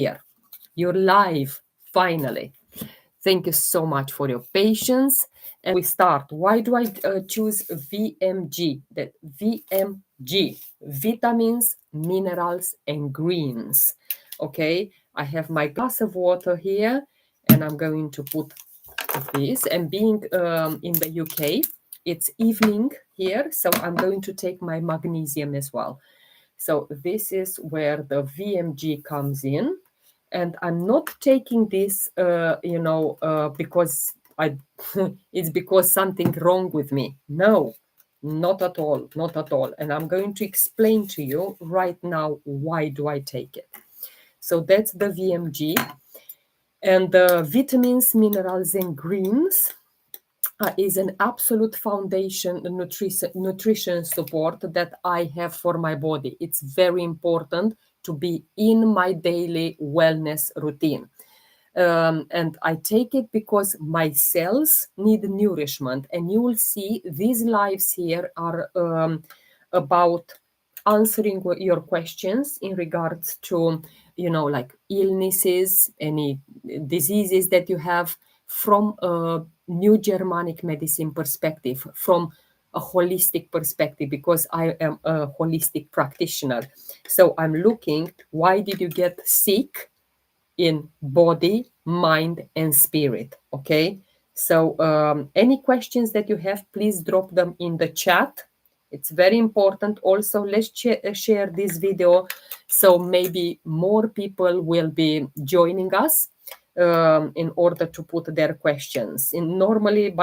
here. You're live, finally. Thank you so much for your patience. And we start. Why do I choose VMG? That VMG, vitamins, minerals, and greens. Okay, I have my glass of water here, and I'm going to put this. And being in the UK, it's evening here, so I'm going to take my magnesium as well. So this is where the VMG comes in. And I'm not taking this, because it's because something wrong with me. No, not at all, not at all. And I'm going to explain to you right now why do I take it. So that's the VMG. And the vitamins, minerals, and greens is an absolute foundation nutrition support that I have for my body. It's very important to be in my daily wellness routine. And I take it because my cells need nourishment. And you will see these lives here are about answering your questions in regards to, like illnesses, any diseases that you have, from a new Germanic medicine perspective, from a holistic perspective, because I am a holistic practitioner. So I'm looking, why did you get sick in body, mind, and spirit? Okay. So any questions that you have, please drop them in the chat. It's very important. Also, let's share this video so maybe more people will be joining us in order to put their questions. And normally,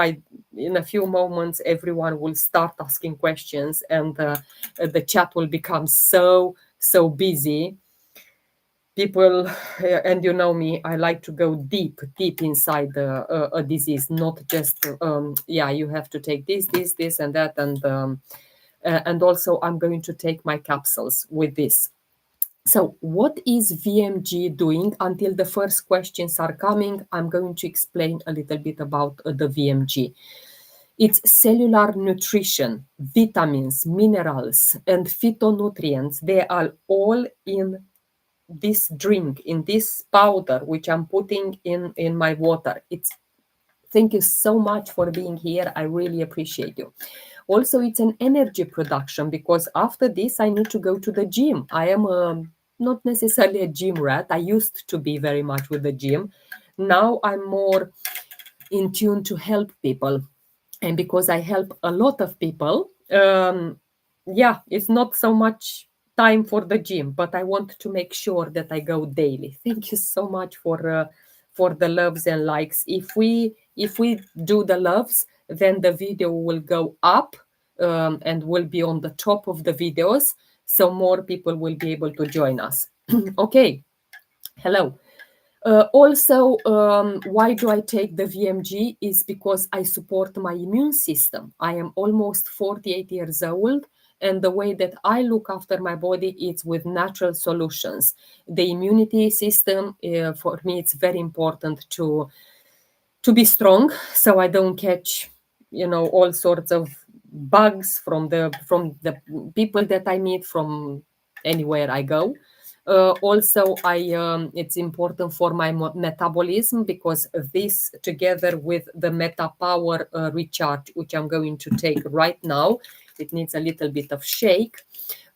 in a few moments, everyone will start asking questions, and the chat will become so busy. People, and you know me, I like to go deep inside a disease, not just you have to take this and that, and also I'm going to take my capsules with this. So what is VMG doing? Until the first questions are coming, I'm going to explain a little bit about the VMG. It's cellular nutrition, vitamins, minerals, and phytonutrients. They are all in this drink, in this powder, which I'm putting in my water. Thank you so much for being here. I really appreciate you. Also, it's an energy production, because after this, I need to go to the gym. I am not necessarily a gym rat. I used to be very much with the gym. Now I'm more in tune to help people. And because I help a lot of people, it's not so much time for the gym, but I want to make sure that I go daily. Thank you so much for the loves and likes. If we do the loves, then the video will go up and will be on the top of the videos, so more people will be able to join us. Okay. Hello. Also, why do I take the VMG is because I support my immune system. I am almost 48 years old, and the way that I look after my body is with natural solutions. The immunity system, for me, it's very important to be strong, so I don't catch, all sorts of bugs from the people that I meet, from anywhere I go. Also, it's important for my metabolism, because this, together with the Meta Power Recharge, which I'm going to take right now, it needs a little bit of shake.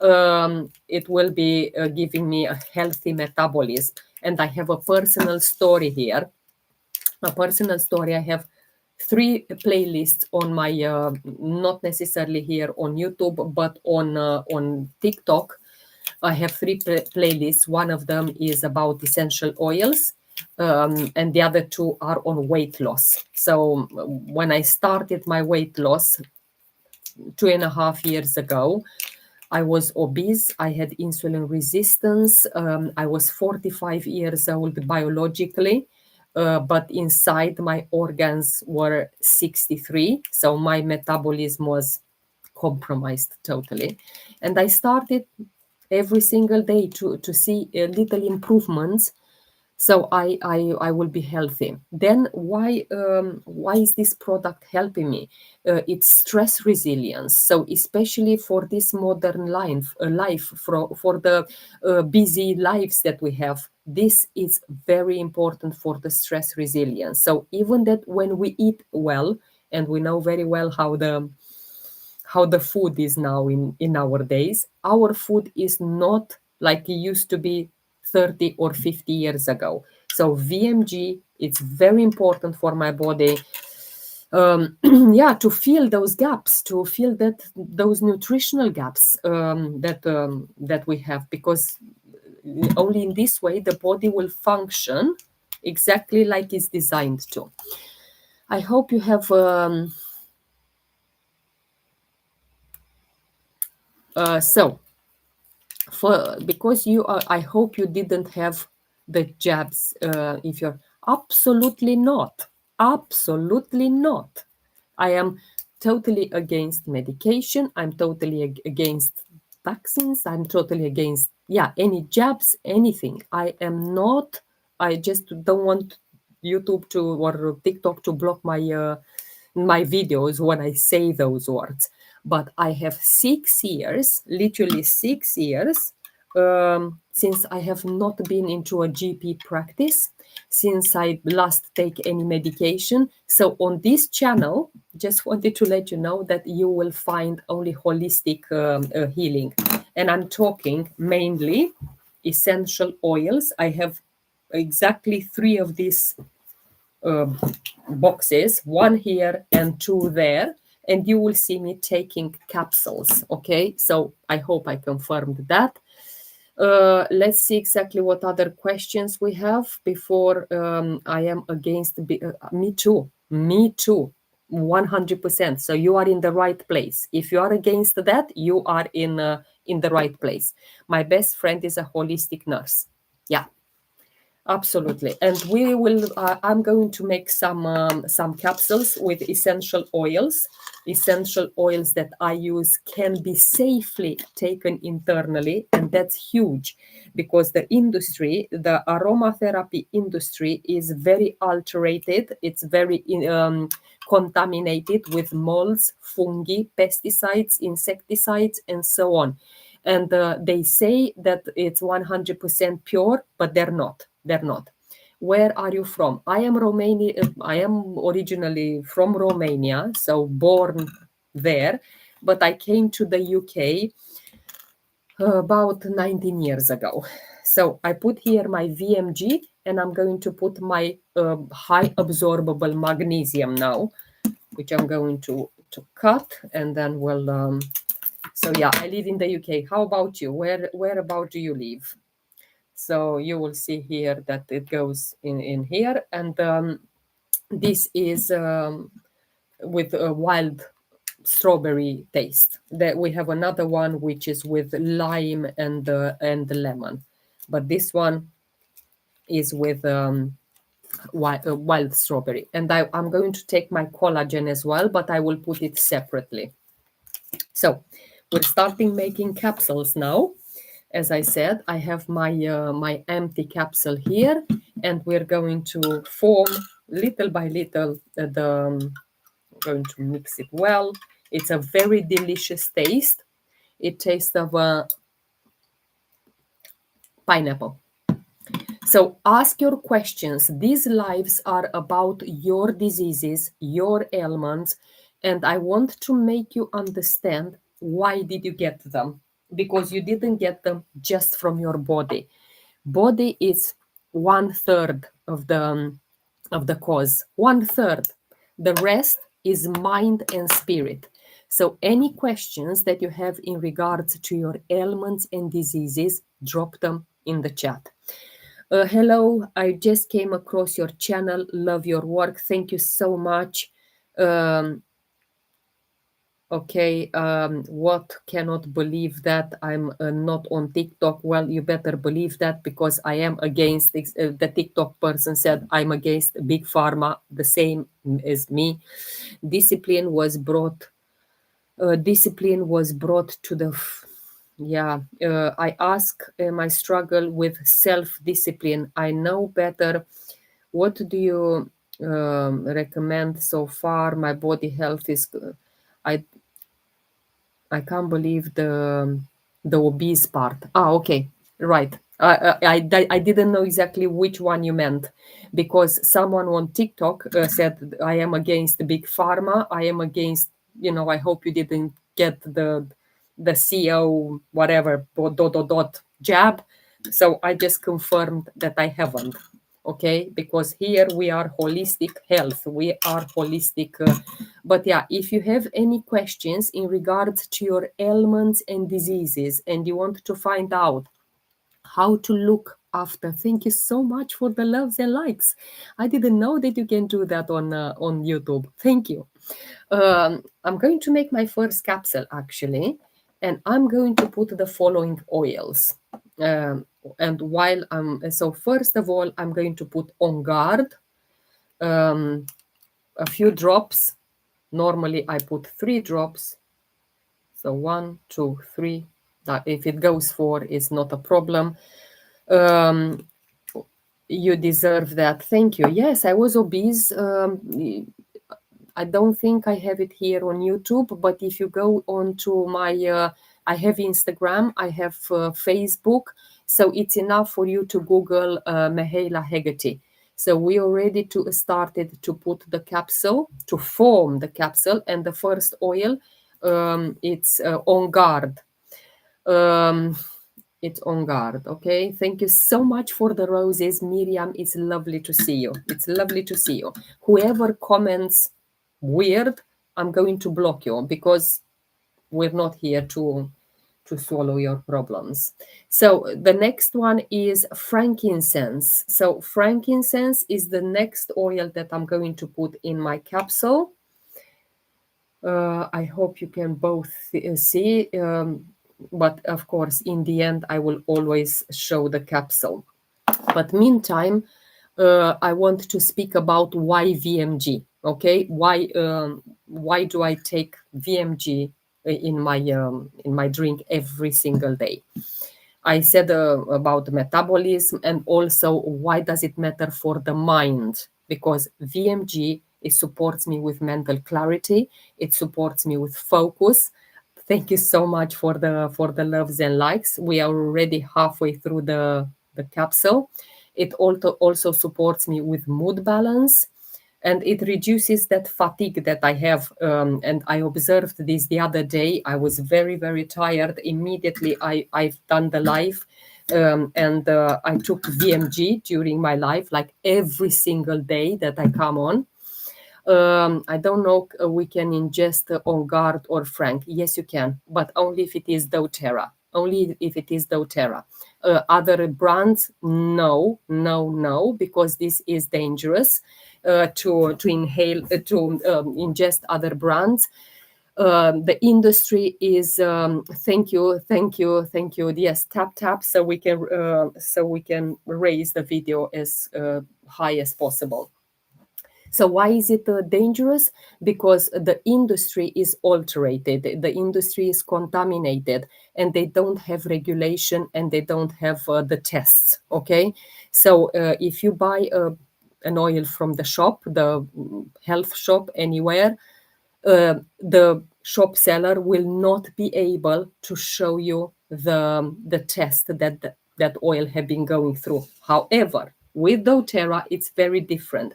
It will be giving me a healthy metabolism. And I have a personal story here. I have 3 playlists on my, not necessarily here on YouTube, but on TikTok. I have 3 playlists. One of them is about essential oils, and the other 2 are on weight loss. So when I started my weight loss 2.5 years ago, I was obese. I had insulin resistance. I was 45 years old biologically, but inside my organs were 63. So my metabolism was compromised totally. And I started every single day to see little improvements. So I will be healthy. Then why is this product helping me? It's stress resilience. So especially for this modern life for the busy lives that we have, this is very important for the stress resilience. So even that when we eat well, and we know very well how the food is now in our days, our food is not like it used to be 30 or 50 years ago. So VMG, it's very important for my body, yeah, to fill those gaps, to fill those nutritional gaps that we have, because only in this way the body will function exactly like it's designed to. I hope you have so for because you are, I hope you didn't have the jabs. If you're absolutely not, absolutely not. I am totally against medication. I'm totally against vaccines. I'm totally against, yeah, any jabs, anything. I am not. I just don't want YouTube to or TikTok to block my videos when I say those words. But I have 6 years, literally 6 years, since I have not been into a GP practice, since I last take any medication. So on this channel, just wanted to let you know that you will find only holistic healing. And I'm talking mainly essential oils. I have exactly 3 of these uh, boxes, 1 here and 2 there, and you will see me taking capsules. Okay, so I hope I confirmed that. Let's see exactly what other questions we have before I am against me too, 100%. So you are in the right place. If you are against that, you are in the right place. My best friend is a holistic nurse. Yeah, absolutely. And we will, I'm going to make some capsules with essential oils. Essential oils that I use can be safely taken internally. And that's huge because the industry, the aromatherapy industry, is very alterated. It's very contaminated with molds, fungi, pesticides, insecticides, and so on. And they say that it's 100% pure, but they're not. They're not. Where are you from? I am Romania. I am originally from Romania, so born there, but I came to the UK about 19 years ago. So I put here my VMG, and I'm going to put my high absorbable magnesium now, which I'm going to cut, and then we'll. So yeah, I live in the UK. How about you? Where about do you live? So you will see here that it goes in here, and this is with a wild strawberry taste. That we have another one which is with lime and lemon, but this one is with wild strawberry. And I'm going to take my collagen as well, but I will put it separately. So we're starting making capsules now. As I said, I have my empty capsule here, and we're going to form little by little going to mix it well. It's a very delicious taste. It tastes of pineapple. So ask your questions. These lives are about your diseases, your ailments, and I want to make you understand why did you get them? Because you didn't get them just from your body. Body is 1/3 of the cause. 1/3. The rest is mind and spirit. So any questions that you have in regards to your ailments and diseases, drop them in the chat. Hello, I just came across your channel. Love your work. Thank you so much. Okay, what? Cannot believe that I'm not on TikTok. Well, you better believe that, because I am against the TikTok person said I'm against big pharma, the same as me. Discipline was brought to the Yeah, I ask my struggle with self-discipline. I know better. What do you recommend so far? My body health is. I I can't believe the obese part. Ah, okay, right. I didn't know exactly which one you meant, because someone on TikTok said I am against big pharma. I am against. I hope you didn't get the CEO whatever dot jab. So I just confirmed that I haven't. Okay, because here we are holistic health. We are holistic. But yeah, if you have any questions in regards to your ailments and diseases, and you want to find out how to look after, thank you so much for the loves and likes. I didn't know that you can do that on YouTube. Thank you. I'm going to make my first capsule actually, and I'm going to put the following oils. Um, and while so first of all, I'm going to put On Guard, um, a few drops. Normally, I put 3 drops. So 1, 2, 3. That if it goes 4, it's not a problem. Um, you deserve that. Thank you. Yes, I was obese. I don't think I have it here on YouTube, but if you go on to my, I have Instagram, I have Facebook, so it's enough for you to Google Mihaela Hegarty. So we already started to put the capsule, to form the capsule, and the first oil, it's On Guard. Um, it's On Guard. Okay, thank you so much for the roses, Miriam. It's lovely to see you. It's lovely to see you. Whoever comments weird, I'm going to block you, because we're not here to swallow your problems. So the next one is frankincense. So frankincense is the next oil that I'm going to put in my capsule. I hope you can both see, but of course, in the end, I will always show the capsule. But meantime, I want to speak about why VMG. Okay, why do I take VMG in my drink every single day? I said about metabolism, and also why does it matter for the mind? Because VMG, it supports me with mental clarity, it supports me with focus. Thank you so much for the loves and likes. We are already halfway through the capsule. It also supports me with mood balance, and it reduces that fatigue that I have. And I observed this the other day. I was very, very tired. Immediately, I've done the live, and I took VMG during my life, like every single day that I come on. I don't know, we can ingest On Guard or Frank. Yes, you can, but only if it is doTERRA. Only if it is doTERRA. Other brands, no, no, no, because this is dangerous to inhale, to ingest other brands. The industry is thank you, thank you, thank you. Yes, tap tap, so we can raise the video as high as possible. So why is it dangerous? Because the industry is alterated, the industry is contaminated, and they don't have regulation, and they don't have the tests. Okay, so if you buy an oil from the shop, the health shop, anywhere, the shop seller will not be able to show you the test that oil have been going through. However, with doTERRA, it's very different.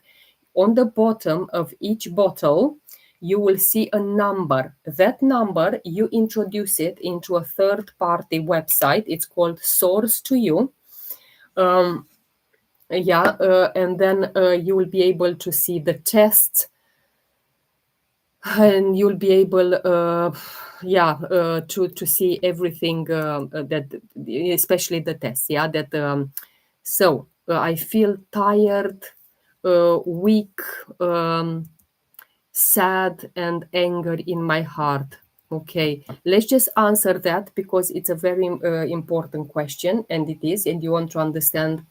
On the bottom of each bottle, you will see a number. That number, you introduce it into a third-party website. It's called Source to You. And then you will be able to see the tests, and you'll be able to see everything that, especially the tests, that so I feel tired, weak, sad, and anger in my heart. Okay, let's just answer that, because it's a very important question, and it is, and you want to understand.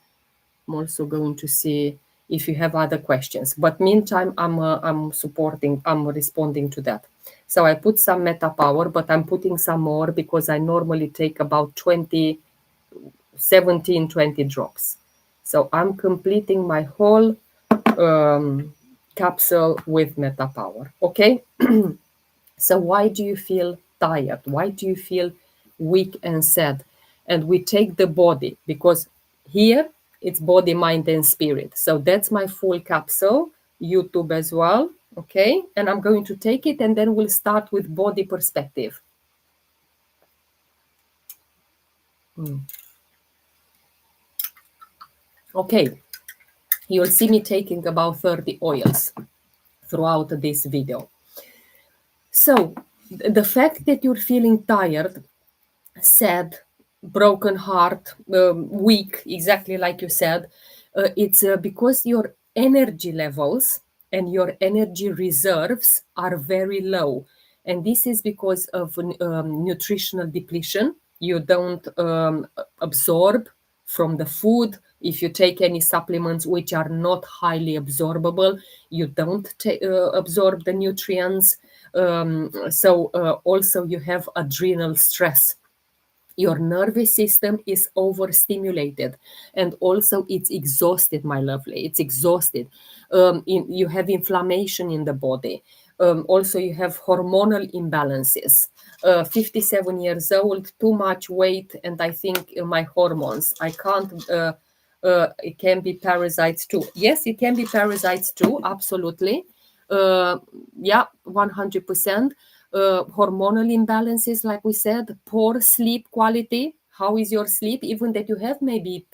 I'm also going to see if you have other questions, but meantime, I'm responding to that. So I put some Meta Power, but I'm putting some more because I normally take about 17, 20 drops. So I'm completing my whole capsule with Meta Power. Okay. So why do you feel tired? Why do you feel weak and sad? And we take the body, because here it's body, mind, and spirit. So that's my full capsule, YouTube as well. Okay. And I'm going to take it, and then we'll start with body perspective. Okay. You'll see me taking about 30 oils throughout this video. So the fact that you're feeling tired, sad, broken heart, weak, exactly like you said, it's because your energy levels and your energy reserves are very low. And this is because of nutritional depletion. You don't absorb from the food. If you take any supplements which are not highly absorbable, you don't absorb the nutrients. So also you have adrenal stress. Your nervous system is overstimulated, and also it's exhausted, my lovely. It's exhausted. You have inflammation in the body. Also you have hormonal imbalances. 57 years old, too much weight, and I think my hormones, I can't it can be parasites too. Yes, it can be parasites too, absolutely. Yeah, 100%. Hormonal imbalances, like we said, poor sleep quality. How is your sleep? Even that you have maybe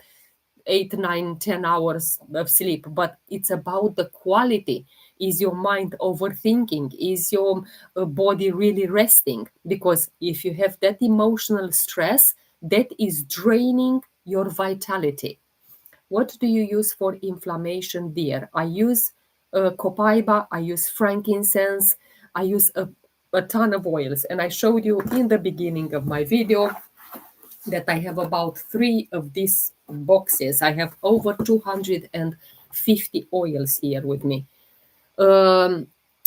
8, 9, 10 hours of sleep, but it's about the quality. Is your mind overthinking? Is your body really resting? Because if you have that emotional stress, that is draining your vitality. What do you use for inflammation, dear? I use copaiba, I use frankincense, I use a ton of oils. And I showed you in the beginning of my video that I have about 3 of these boxes. I have over 250 oils here with me.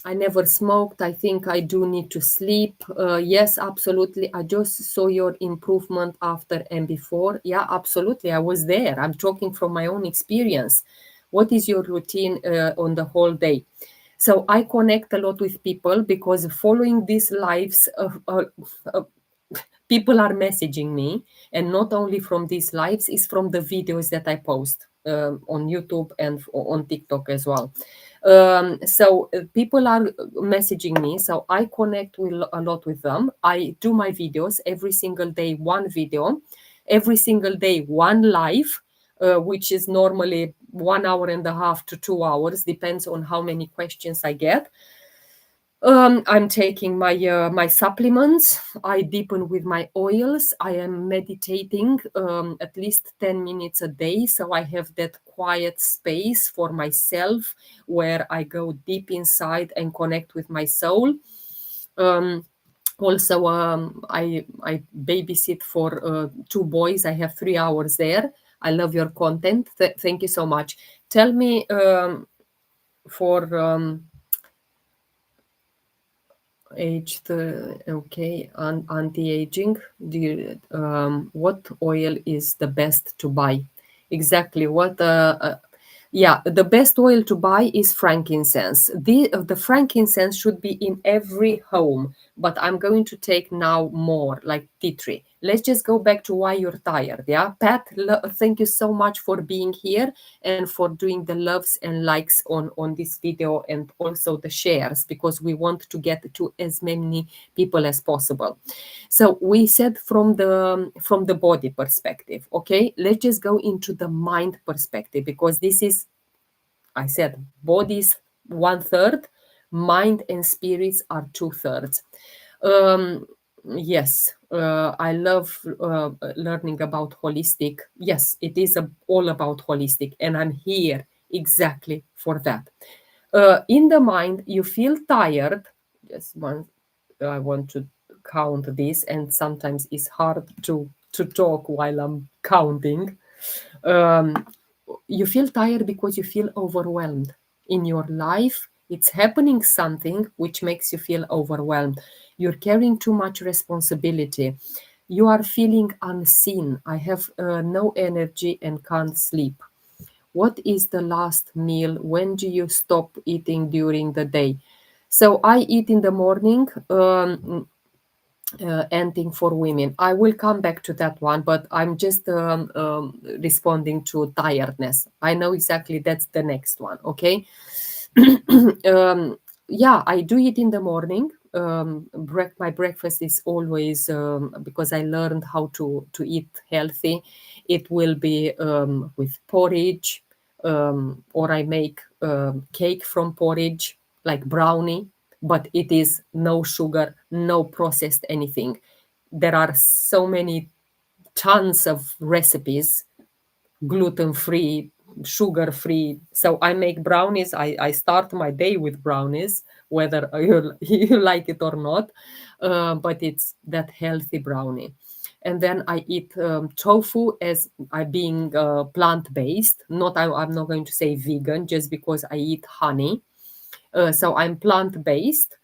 I never smoked. I think I do need to sleep. Yes, absolutely. I just saw your improvement after and before. Yeah, absolutely. I was there. I'm talking from my own experience. What is your routine on the whole day? So I connect a lot with people because following these lives, people are messaging me, and not only from these lives, is from the videos that I post on YouTube and on TikTok as well. So people are messaging me, so I connect with a lot with them. I do my videos every single day, one video, every single day, one live, which is normally 1.5 hours to 2 hours, depends on how many questions I get. I'm taking my supplements. I deepen with my oils. I am meditating at least 10 minutes a day, so I have that quiet space for myself where I go deep inside and connect with my soul. Um, Also, I babysit for 2 boys. I have 3 hours there. I love your content. Thank you so much. Tell me for aged, okay, anti-aging. Do you, what oil is the best to buy? Exactly. Yeah, the best oil to buy is frankincense. The frankincense should be in every home, but I'm going to take now more like tea tree. Let's just go back to why you're tired. Yeah, Pat, thank you so much for being here and for doing the loves and likes on this video, and also the shares, because we want to get to as many people as possible. So we said from the body perspective. Okay, let's just go into the mind perspective, because this is, I said, bodies 1/3, mind and spirits are 2/3. Yes, I love learning about holistic. Yes, it is all about holistic, and I'm here exactly for that. In the mind, you feel tired. Just one, I want to count this, and sometimes it's hard to talk while I'm counting. Um, you feel tired because you feel overwhelmed in your life. It's happening something which makes you feel overwhelmed. You're carrying too much responsibility. You are feeling unseen. I have no energy and can't sleep. What is the last meal? When do you stop eating during the day? So I eat in the morning. Ending for women. I will come back to that one, but I'm just responding to tiredness. I know exactly that's the next one. Okay. um, yeah, I do it in the morning. My breakfast is always because I learned how to eat healthy. It will be with porridge, or I make cake from porridge, like brownie, but it is no sugar, no processed anything. There are so many tons of recipes, gluten free, sugar free. So I make brownies. I start my day with brownies, whether you like it or not, but it's that healthy brownie. And then I eat tofu as I being plant based. I'm not going to say vegan just because I eat honey. So I'm plant based.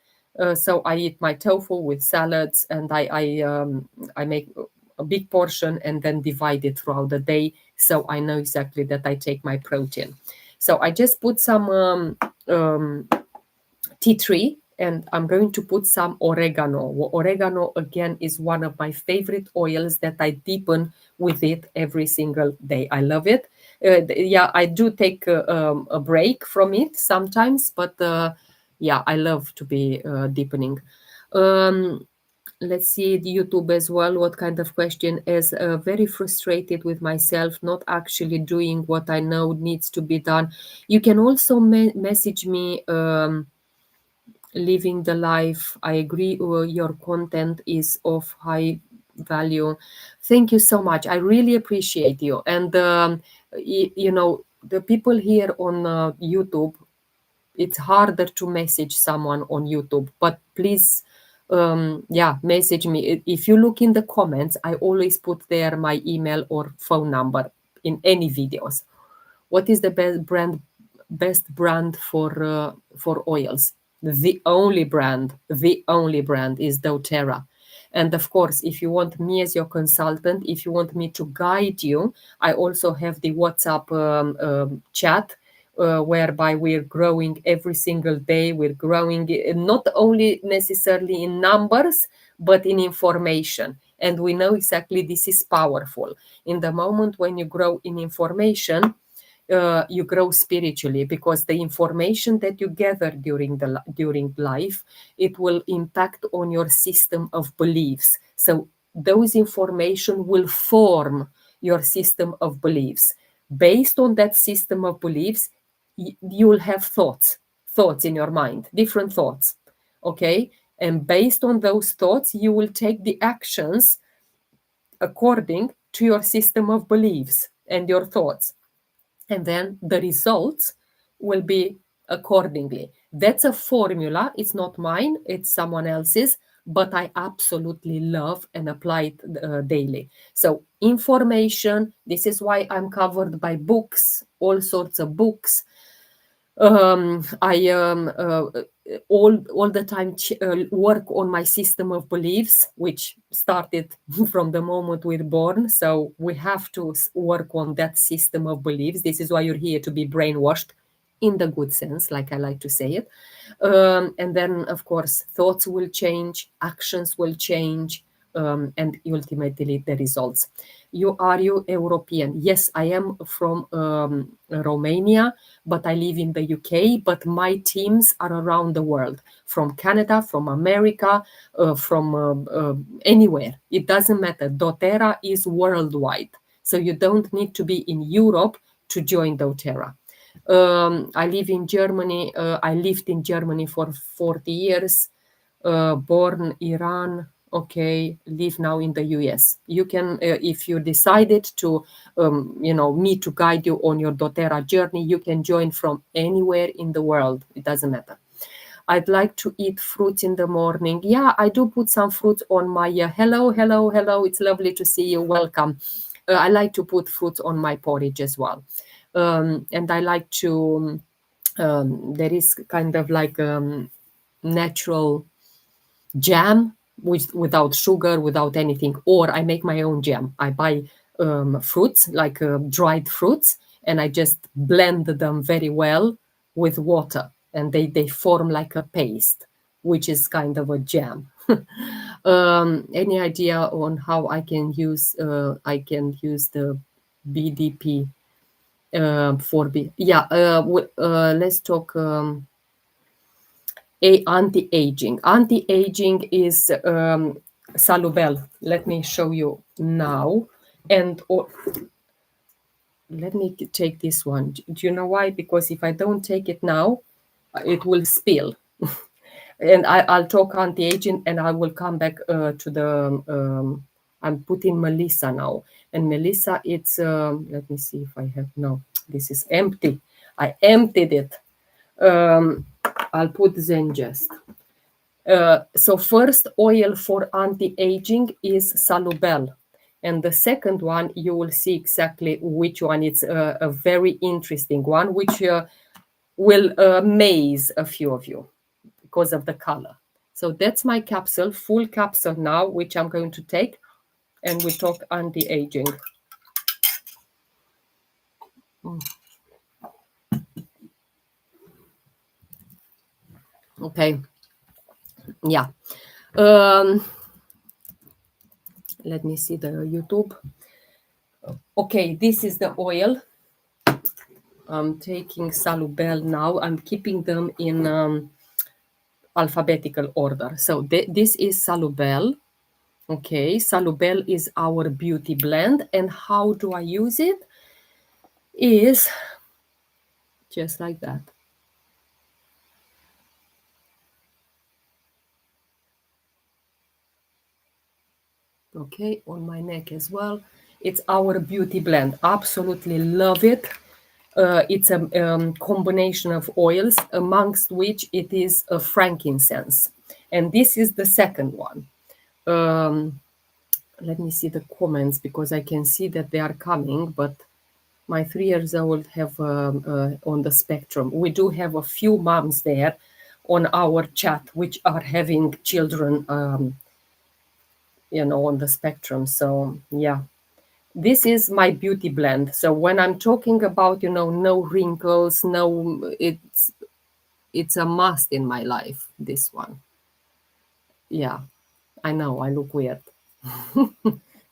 So I eat my tofu with salads, and I make a big portion and then divide it throughout the day. So I know exactly that I take my protein. So I just put some tea tree, and I'm going to put some oregano. Oregano, again, is one of my favorite oils that I deepen with it every single day. I love it. Yeah, I do take a break from it sometimes, but yeah, I love to be deepening. Um, let's see the YouTube as well. What kind of question is very frustrated with myself, not actually doing what I know needs to be done. You can also message me. Living the life. I agree. Your content is of high value. Thank you so much. I really appreciate you. And the people here on YouTube, it's harder to message someone on YouTube, but please, yeah, message me. If you look in the comments, I always put there my email or phone number in any videos. What is the best brand for oils? The only brand is doTERRA. And of course, if you want me as your consultant, if you want me to guide you, I also have the WhatsApp chat, whereby we're growing every single day. We're growing not only necessarily in numbers, but in information. And we know exactly this is powerful. In the moment when you grow in information, you grow spiritually, because the information that you gather during life, it will impact on your system of beliefs. So those information will form your system of beliefs. Based on that system of beliefs, you will have thoughts in your mind, different thoughts. Okay. And based on those thoughts, you will take the actions according to your system of beliefs and your thoughts, and then the results will be accordingly. That's a formula. It's not mine, it's someone else's, but I absolutely love and apply it daily. So information, this is why I'm covered by books, all sorts of books. I all the time work on my system of beliefs, which started from the moment we're born. So we have to work on that system of beliefs. This is why you're here, to be brainwashed, in the good sense, like I like to say it. And then, of course, thoughts will change, actions will change, and ultimately the results. Are you European? Yes, I am from Romania, but I live in the UK. But my teams are around the world, from Canada, from America, from anywhere. It doesn't matter. doTERRA is worldwide. So you don't need to be in Europe to join doTERRA. I live in Germany. I lived in Germany for 40 years. Born Iran. Okay, live now in the US. You can, if you decided to, me to guide you on your doTERRA journey, you can join from anywhere in the world. It doesn't matter. I'd like to eat fruits in the morning. Yeah, I do put some fruits on my hello, hello, hello. It's lovely to see you. Welcome. I like to put fruits on my porridge as well. And I like to There is kind of like natural jam without sugar, without anything, or I make my own jam. I buy fruits, like dried fruits, and I just blend them very well with water, and they form like a paste, which is kind of a jam. Any idea on how I can use the BDP for yeah, let's talk anti-aging. Anti-aging is Salubel. Let me show you now. And let me take this one. Do you know why? Because if I don't take it now, it will spill. And I'll talk anti-aging, and I will come back to the. I'm putting Melissa now, and Melissa, it's. Let me see if I have. No, this is empty. I emptied it. I'll put Zengest. So first oil for anti-aging is Salubel. And the second one, you will see exactly which one. It's a very interesting one, which will amaze a few of you because of the color. So that's my capsule, full capsule now, which I'm going to take. And we talk anti-aging. Okay. Yeah. Let me see the YouTube. Okay, this is the oil. I'm taking Salubel now. I'm keeping them in alphabetical order. So this is Salubel. Okay, Salubel is our beauty blend. And how do I use it? Is just like that. Okay, on my neck as well. It's our beauty blend. Absolutely love it. It's a combination of oils, amongst which it is a frankincense. And this is the second one. Let me see the comments, because I can see that they are coming, but my 3 years old have on the spectrum. We do have a few moms there on our chat which are having children on the spectrum. So yeah, this is my beauty blend. So when I'm talking about no wrinkles, no, it's a must in my life, this one. Yeah, I know I look weird.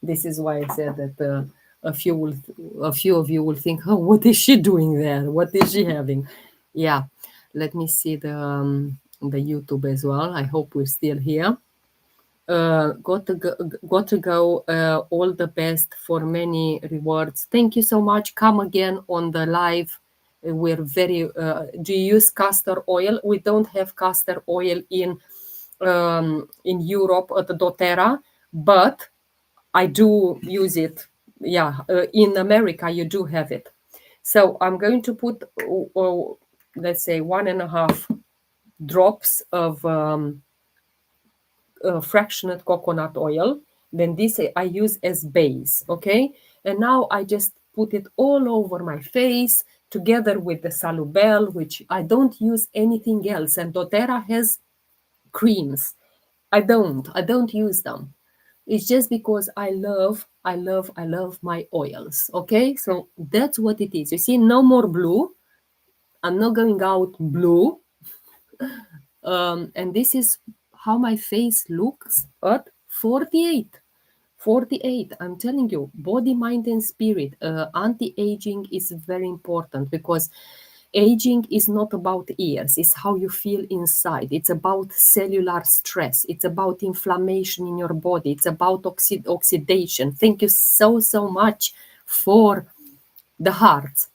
This is why I said that a few of you will think, oh, what is she doing there? What is she having? Yeah, let me see the YouTube as well. I hope we're still here. Got to go. All the best for many rewards. Thank you so much. Come again on the live. We're very. Do you use castor oil? We don't have castor oil in Europe at the doTERRA, but I do use it. Yeah, in America you do have it. So I'm going to put, let's say, 1.5 drops of fractionated coconut oil. Then this I use as base, okay? And now I just put it all over my face together with the Salubel, which I don't use anything else. And doTERRA has creams. I don't use them. It's just because I love my oils. Okay, so that's what it is. You see, no more blue. I'm not going out blue. And this is how my face looks at 48. 48. I'm telling you, body, mind, and spirit. Anti-aging is very important, because aging is not about years. It's how you feel inside. It's about cellular stress. It's about inflammation in your body. It's about oxidation. Thank you so much for the heart.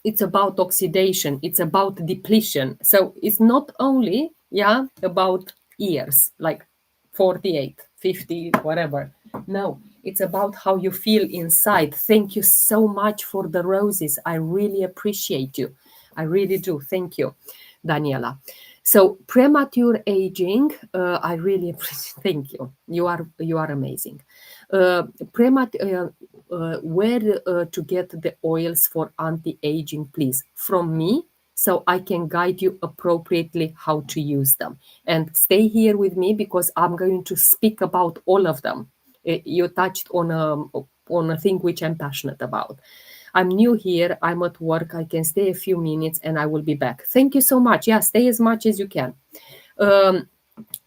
It's about oxidation. It's about depletion. So it's not only about years, like 48, 50, whatever. No, it's about how you feel inside. Thank you so much for the roses. I really appreciate you. I really do. Thank you, Daniela. So premature aging, I really appreciate. Thank you. You are amazing. Where to get the oils for anti-aging, please? From me, so I can guide you appropriately how to use them. And stay here with me because I'm going to speak about all of them. You touched on a thing which I'm passionate about. I'm new here, I'm at work, I can stay a few minutes and I will be back. Thank you so much. Yeah, stay as much as you can.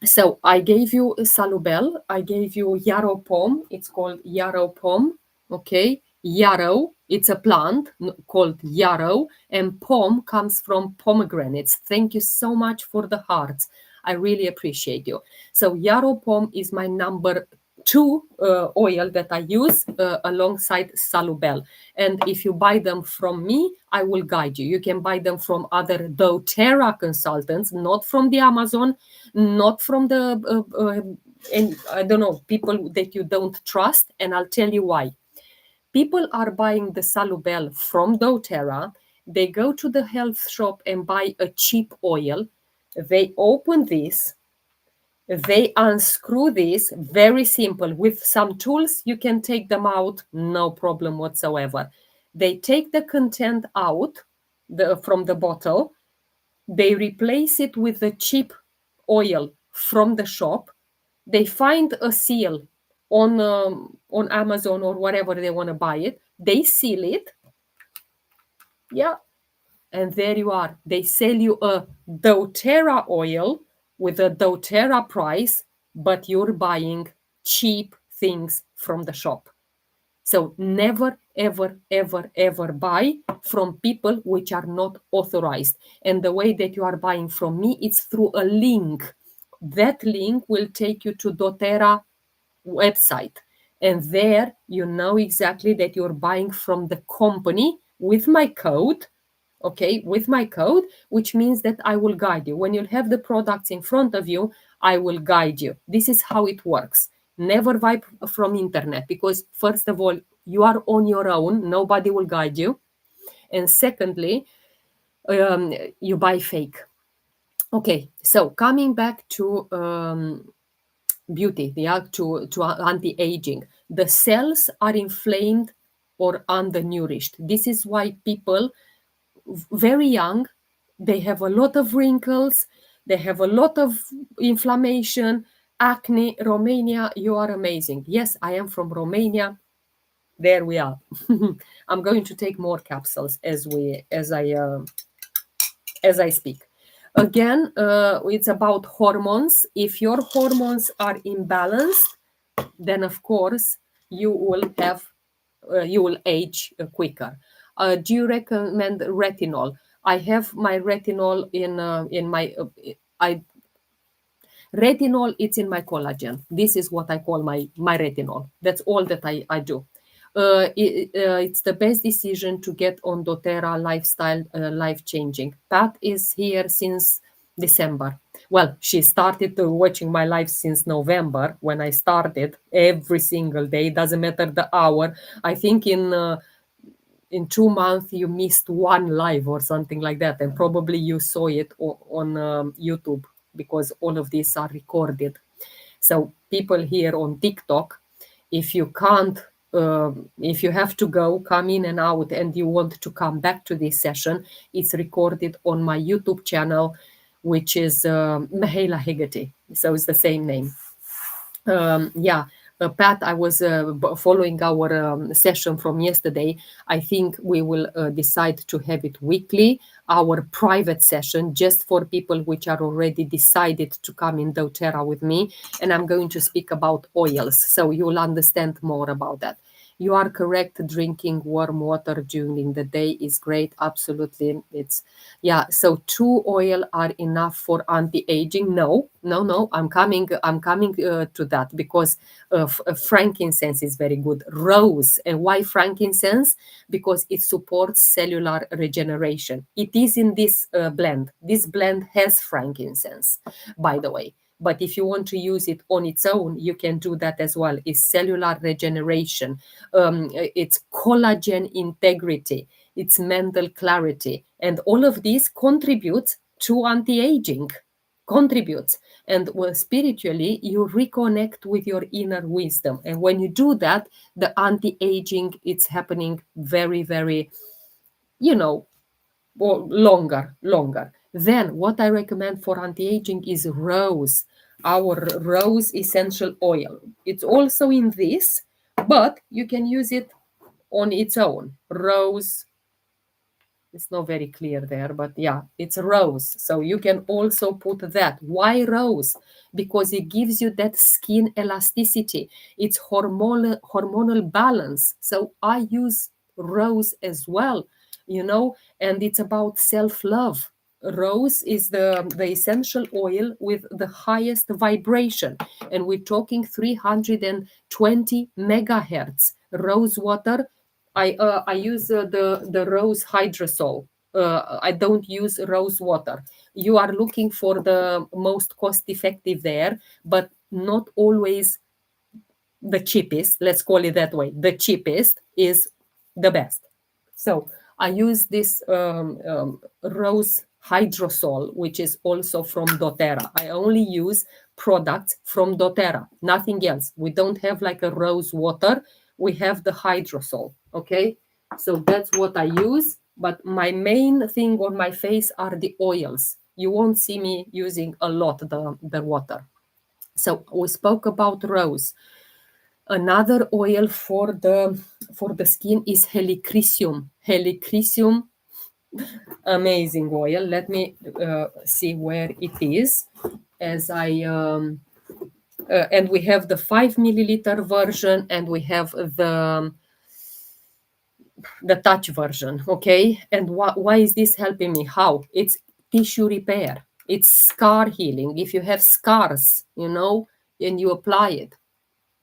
So I gave you Salubel, I gave you yarrow pom, it's called yarrow pom, okay? Yarrow, it's a plant called yarrow, and pom comes from pomegranates. Thank you so much for the hearts. I really appreciate you. So yarrow pom is my number 2 oil that I use alongside Salubel. And if you buy them from me, I will guide you. You can buy them from other doTERRA consultants, not from the Amazon, not from the and I don't know, people that you don't trust, and I'll tell you why. People are buying the Salubel from doTERRA. They go to the health shop and buy a cheap oil. They open this, they unscrew this, very simple. With some tools, you can take them out, no problem whatsoever. They take the content out from the bottle, they replace it with the cheap oil from the shop. They find a seal on Amazon or wherever they want to buy it. They seal it. Yeah. And there you are. They sell you a doTERRA oil with a doTERRA price, but you're buying cheap things from the shop. So never, ever, ever, ever buy from people which are not authorized. And the way that you are buying from me, it's through a link. That link will take you to doTERRA website. And there you know exactly that you're buying from the company with my code. Okay, with my code, which means that I will guide you. When you'll have the products in front of you, I will guide you. This is how it works. Never buy from internet because, first of all, you are on your own. Nobody will guide you. And secondly, you buy fake. Okay, so coming back to beauty, yeah, to anti-aging. The cells are inflamed or undernourished. This is why people very young, they have a lot of wrinkles, they have a lot of inflammation, acne. Romania, you are amazing. Yes, I am from Romania. There we are. I'm going to take more capsules as I speak. Again, it's about hormones. If your hormones are imbalanced, then of course you will age quicker. Do you recommend retinol? I have my retinol in my I retinol. It's in my collagen. This is what I call my retinol. That's all that I do. It's the best decision to get on doTERRA lifestyle, life changing. Pat is here since December. Well, she started watching my live since November when I started every single day. Doesn't matter the hour. I think in 2 months you missed one live or something like that, and probably you saw it on YouTube because all of these are recorded. So people here on TikTok, if you can't if you have to go, come in and out, and you want to come back to this session, it's recorded on my YouTube channel, which is Mihaela Hegarty. So it's the same name. Pat, I was following our session from yesterday. I think we will decide to have it weekly, our private session, just for people which are already decided to come in doTERRA with me. And I'm going to speak about oils, so you'll understand more about that. You are correct. Drinking warm water during the day is great. Absolutely. So 2 oil are enough for anti-aging? No. I'm coming to that because frankincense is very good. Rose. And why frankincense? Because it supports cellular regeneration. It is in this blend. This blend has frankincense, by the way. But if you want to use it on its own, you can do that as well. It's cellular regeneration. It's collagen integrity. It's mental clarity. And all of this contributes to anti-aging. Contributes. And spiritually, you reconnect with your inner wisdom. And when you do that, the anti-aging, it's happening very, very, or longer. Then what I recommend for anti-aging is rose, our rose essential oil. It's also in this, but you can use it on its own. Rose, it's not very clear there, but yeah, it's rose. So you can also put that. Why rose? Because it gives you that skin elasticity. It's hormonal balance. So I use rose as well, and it's about self-love. Rose is the essential oil with the highest vibration, and we're talking 320 megahertz. Rose water, I use the rose hydrosol. I don't use rose water. You are looking for the most cost effective there, but not always the cheapest. Let's call it that way. The cheapest is the best. So I use this rose hydrosol, which is also from doTERRA. I only use products from doTERRA, nothing else. We don't have like a rose water. We have the hydrosol. Okay. So that's what I use. But my main thing on my face are the oils. You won't see me using a lot the water. So we spoke about rose. Another oil for the skin is helichrysum. Helichrysum, amazing oil. Let me see where it is. As I and we have the 5 milliliter version, and we have the touch version. Okay, and why is this helping me? How? It's tissue repair. It's scar healing. If you have scars, and you apply it,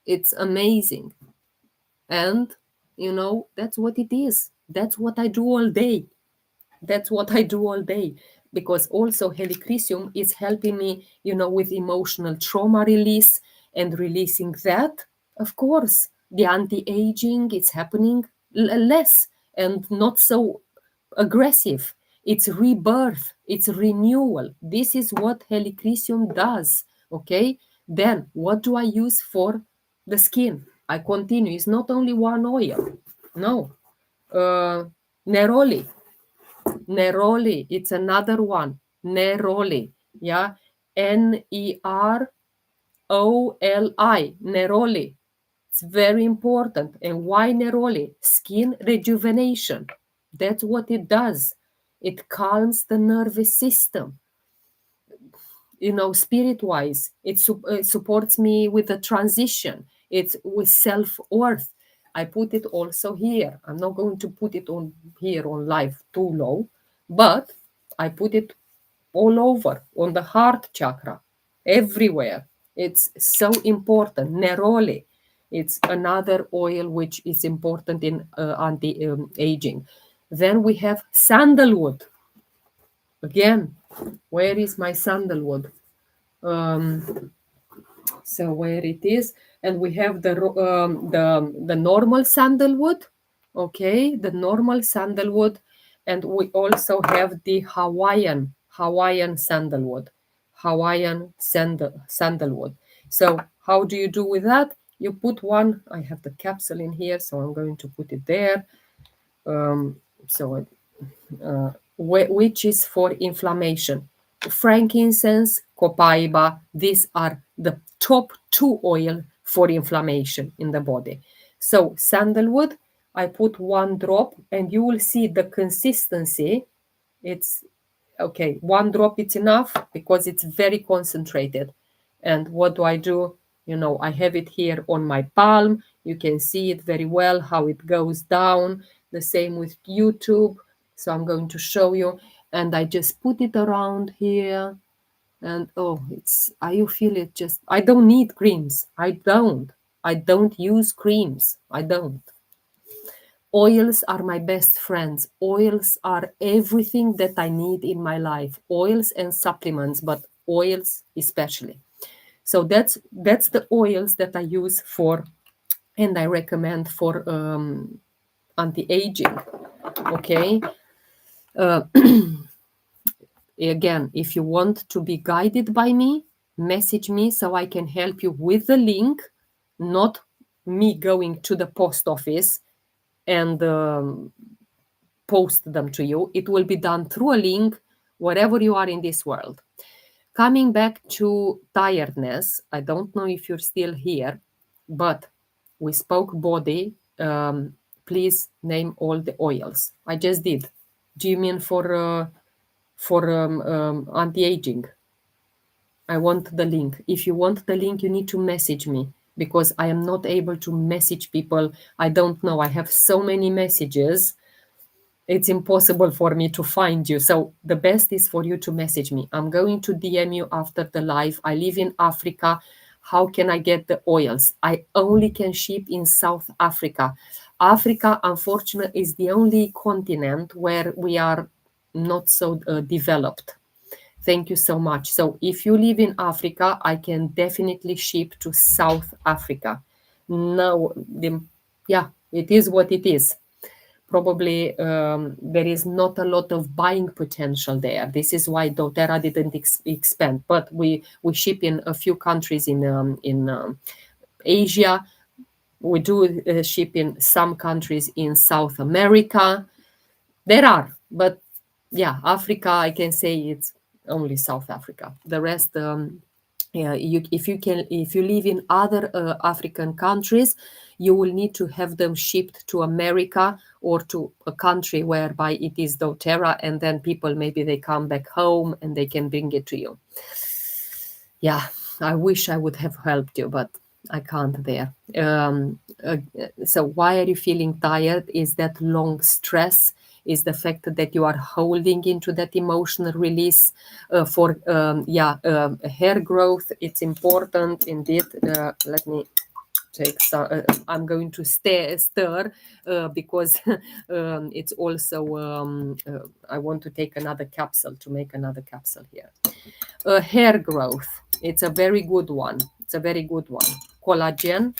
it's amazing. And that's what it is. That's what I do all day. That's what I do all day. Because also helichrysum is helping me, with emotional trauma release and releasing that. Of course, the anti-aging, it's happening less and not so aggressive. It's rebirth, it's renewal. This is what helichrysum does. Okay, then what do I use for the skin? I continue. It's not only one oil. No. Neroli. Neroli. It's another one. Neroli. Yeah. Neroli. Neroli. It's very important. And why neroli? Skin rejuvenation. That's what it does. It calms the nervous system. Spirit wise, it supports me with the transition. It's with self-worth. I put it also here. I'm not going to put it on here on live too low, but I put it all over on the heart chakra, everywhere. It's so important. Neroli, it's another oil which is important in anti-aging. Then we have sandalwood. Again, where is my sandalwood? So where it is, and we have the normal sandalwood. Okay, the normal sandalwood, and we also have the Hawaiian sandalwood. Sandalwood. So how do you do with that? You put one. I have the capsule in here, so I'm going to put it there. Which is for inflammation. Frankincense, copaiba, these are the top 2 oil for inflammation in the body. So sandalwood, I put 1 drop, and you will see the consistency. It's okay, 1 drop it's enough because it's very concentrated. And what do? I have it here on my palm. You can see it very well how it goes down. The same with YouTube. So I'm going to show you. And I just put it around here. And you feel it just, I don't need creams. I don't use creams. I don't. Oils are my best friends. Oils are everything that I need in my life. Oils and supplements, but oils especially. So that's the oils that I use for, and I recommend for anti-aging. Okay. Again, if you want to be guided by me, message me so I can help you with the link, not me going to the post office and post them to you. It will be done through a link wherever you are in this world. Coming back to tiredness, I don't know if you're still here, but we spoke body. Please name all the oils. I just did. Do you mean for anti-aging? I want the link. If you want the link, you need to message me, because I am not able to message people. I don't know. I have so many messages. It's impossible for me to find you. So the best is for you to message me. I'm going to DM you after the live. I live in Africa. How can I get the oils? I only can ship in South Africa. Africa, unfortunately, is the only continent where we are not so developed. Thank you so much. So if you live in Africa, I can definitely ship to South Africa. No, yeah, it is what it is. Probably there is not a lot of buying potential there. This is why doTERRA didn't expand. But we ship in a few countries in Asia. We do ship in some countries in South America. There are, but yeah, Africa, I can say it's only South Africa. The rest, yeah, if you live in other African countries, you will need to have them shipped to America or to a country whereby it is doTERRA, and then people, maybe they come back home and they can bring it to you. Yeah, I wish I would have helped you, but I can't there. So why are you feeling tired? Is that long stress? Is the fact that you are holding into that emotional release for hair growth? It's important indeed. Let me take some. I'm going to stir because it's also. I want to take another capsule to make another capsule here. Hair growth. It's a very good one. It's a very good one. Collagen.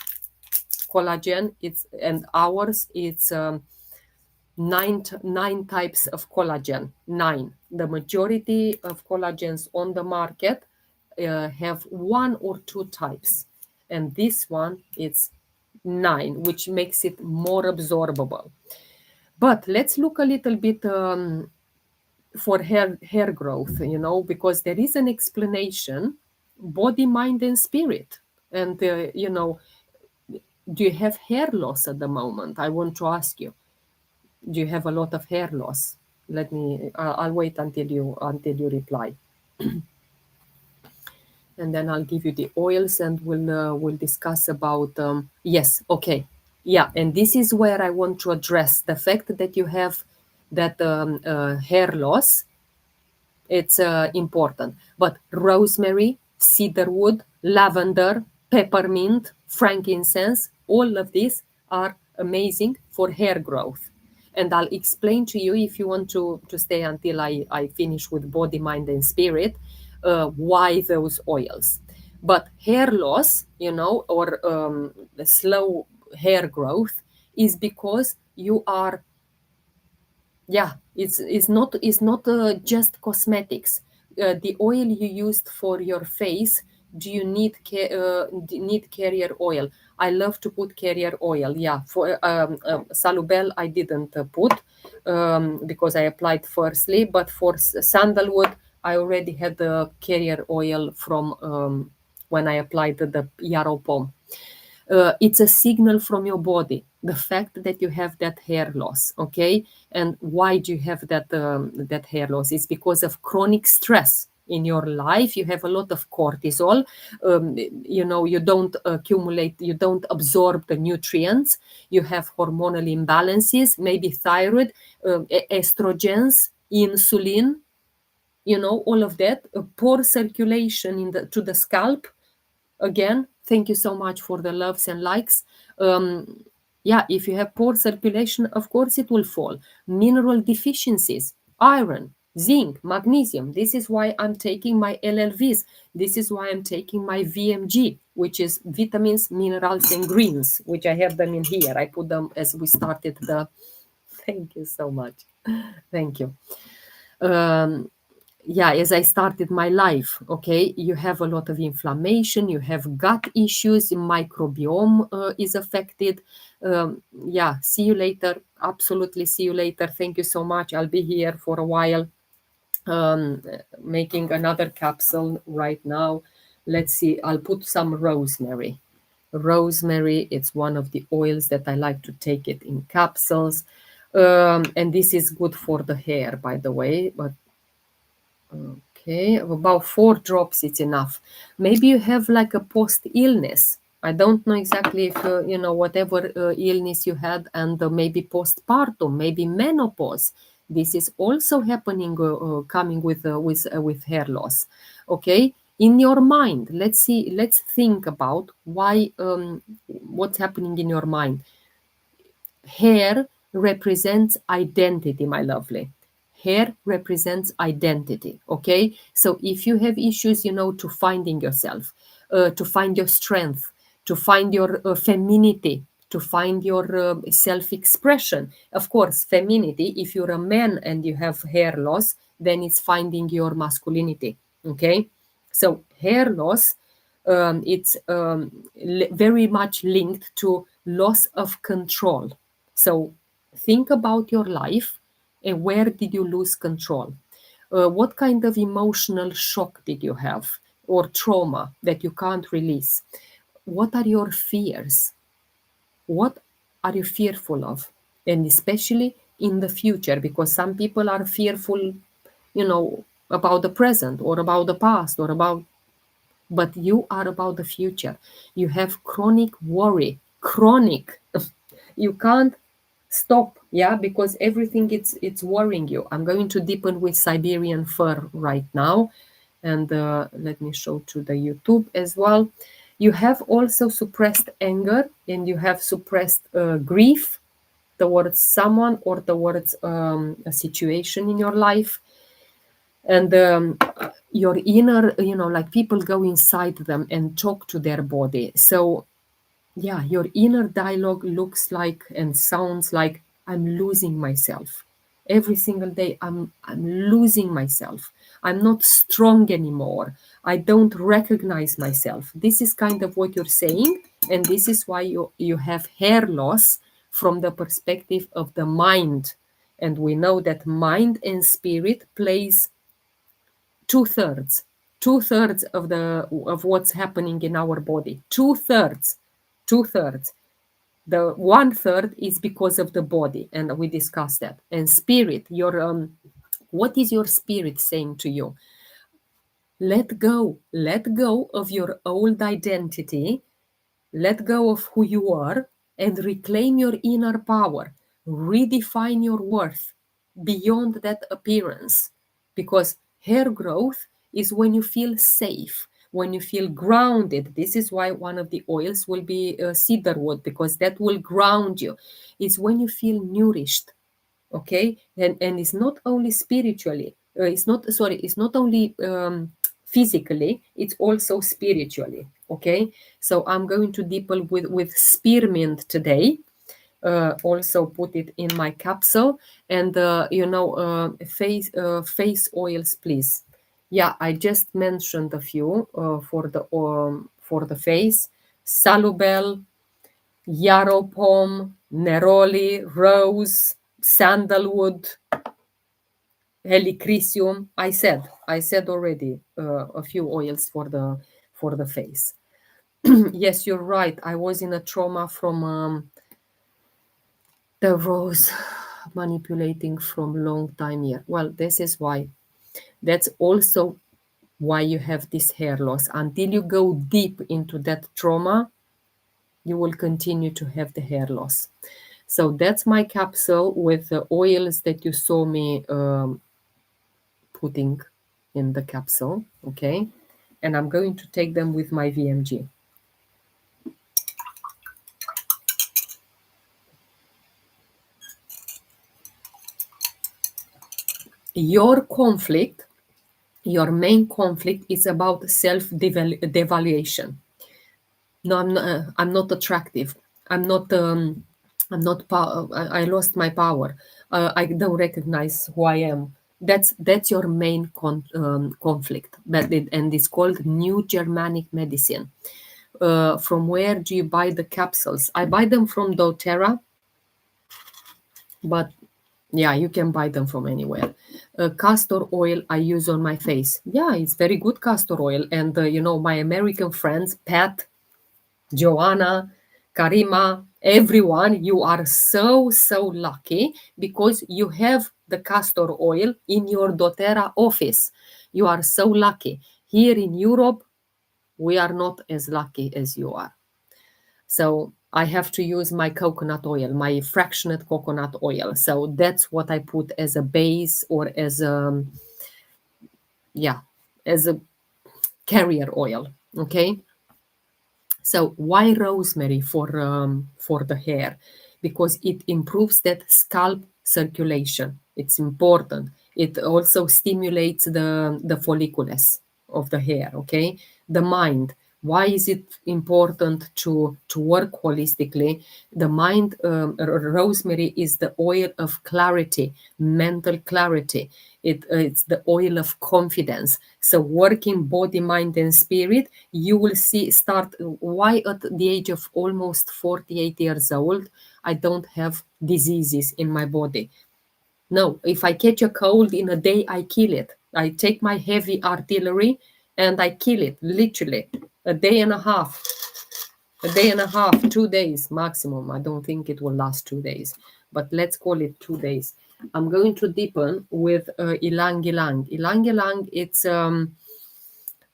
It's and ours. It's. Nine types of collagen. 9. The majority of collagens on the market have 1 or 2 types, and this one it's 9, which makes it more absorbable. But let's look a little bit for hair growth, because there is an explanation: body, mind, and spirit. And do you have hair loss at the moment? I want to ask you. Do you have a lot of hair loss? I'll wait until you reply. And then I'll give you the oils, and we'll discuss about, yes, okay. Yeah, and this is where I want to address the fact that you have that hair loss. It's important. But rosemary, cedarwood, lavender, peppermint, frankincense, all of these are amazing for hair growth. And I'll explain to you, if you want to stay until I finish with body, mind, and spirit, why those oils. But hair loss, or the slow hair growth, is because you are, it's not just cosmetics. The oil you used for your face, do you need carrier oil? I love to put carrier oil. Yeah, for Salubel I didn't put because I applied firstly, but for sandalwood I already had the carrier oil from when I applied the yarrow pom. It's a signal from your body, the fact that you have that hair loss. Okay, and why do you have that hair loss? It's because of chronic stress in your life. You have a lot of cortisol. You don't accumulate, you don't absorb the nutrients. You have hormonal imbalances, maybe thyroid, estrogens, insulin. All of that. Poor circulation to the scalp. Again, thank you so much for the loves and likes. If you have poor circulation, of course it will fall. Mineral deficiencies, iron, zinc, magnesium. This is why I'm taking my LLVs. This is why I'm taking my VMG, which is vitamins, minerals, and greens, which I have them in here. I put them as we started the... Thank you so much. Thank you. yeah, as I started my life, okay, you have a lot of inflammation, you have gut issues, microbiome is affected. Yeah, see you later. Absolutely, see you later. Thank you so much. I'll be here for a while, um, making another capsule right now. Let's see, I'll put some rosemary. Rosemary, it's one of the oils that I like to take it in capsules. And this is good for the hair, by the way, but okay, about 4 drops, it's enough. Maybe you have like a post illness. I don't know exactly if, whatever illness you had, and maybe postpartum, maybe menopause. This is also happening, coming with hair loss. Okay, in your mind, let's see, let's think about why, what's happening in your mind. Hair represents identity, my lovely. Hair represents identity. Okay. So if you have issues, to finding yourself, to find your strength, to find your femininity, to find your self expression. Of course, femininity, if you're a man and you have hair loss, then it's finding your masculinity. Okay. So hair loss, it's very much linked to loss of control. So think about your life and where did you lose control? What kind of emotional shock did you have or trauma that you can't release? What are your fears? What are you fearful of? And especially in the future, because some people are fearful, about the present or about the past or about, but you are about the future. You have chronic worry, chronic. You can't stop, yeah, because everything, it's worrying you. I'm going to deepen with Siberian fir right now, and let me show to the YouTube as well. You have also suppressed anger, and you have suppressed grief towards someone or towards a situation in your life. And your inner, like people go inside them and talk to their body. So yeah, your inner dialogue looks like and sounds like, I'm losing myself every single day. I'm losing myself. I'm not strong anymore. I don't recognize myself. This is kind of what you're saying, and this is why you have hair loss from the perspective of the mind. And we know that mind and spirit plays two-thirds, two-thirds of what's happening in our body. Two-thirds, two-thirds. The one-third is because of the body, and we discussed that. And spirit, your what is your spirit saying to you? Let go of your old identity, let go of who you are, and reclaim your inner power. Redefine your worth beyond that appearance. Because hair growth is when you feel safe, when you feel grounded. This is why one of the oils will be cedarwood, because that will ground you. It's when you feel nourished. Okay. And it's not only spiritually, it's not only physically, it's also spiritually. Okay. So I'm going to deepen with spearmint today. Also put it in my capsule. And face oils, please. Yeah, I just mentioned a few for the face. Salubel, yarrow pom, neroli, rose, sandalwood, helichrysum. I said already a few oils for the face. Yes, you're right. I was in a trauma from the rose manipulating from long time here. Well, this is why. That's also why you have this hair loss. Until you go deep into that trauma, you will continue to have the hair loss. So that's my capsule with the oils that you saw me putting in the capsule. Okay. And I'm going to take them with my VMG. Your conflict, your main conflict is about self devaluation. No, I'm not attractive. I'm not. I lost my power. I don't recognize who I am. That's your main conflict. And it's called New Germanic Medicine. From where do you buy the capsules? I buy them from doTERRA, but yeah, you can buy them from anywhere. Castor oil I use on my face. Yeah, it's very good castor oil. And my American friends, Pat, Joanna, Karima, everyone, you are so, so lucky because you have the castor oil in your doTERRA office. You are so lucky. Here in Europe, we are not as lucky as you are. So I have to use my coconut oil, my fractionate coconut oil. So that's what I put as a base or as as a carrier oil. Okay. So why rosemary for the hair? Because it improves that scalp circulation. It's important. It also stimulates the follicles of the hair. Okay, the mind. Why is it important to work holistically? The mind, rosemary is the oil of clarity, mental clarity. It's the oil of confidence. So working body, mind, and spirit, you will see start. Why at the age of almost 48 years old, I don't have diseases in my body. No, if I catch a cold in a day, I kill it. I take my heavy artillery and I kill it, literally. A day and a half, 2 days maximum. I don't think it will last 2 days, but let's call it 2 days. I'm going to deepen with ylang ylang. Ylang ylang, it's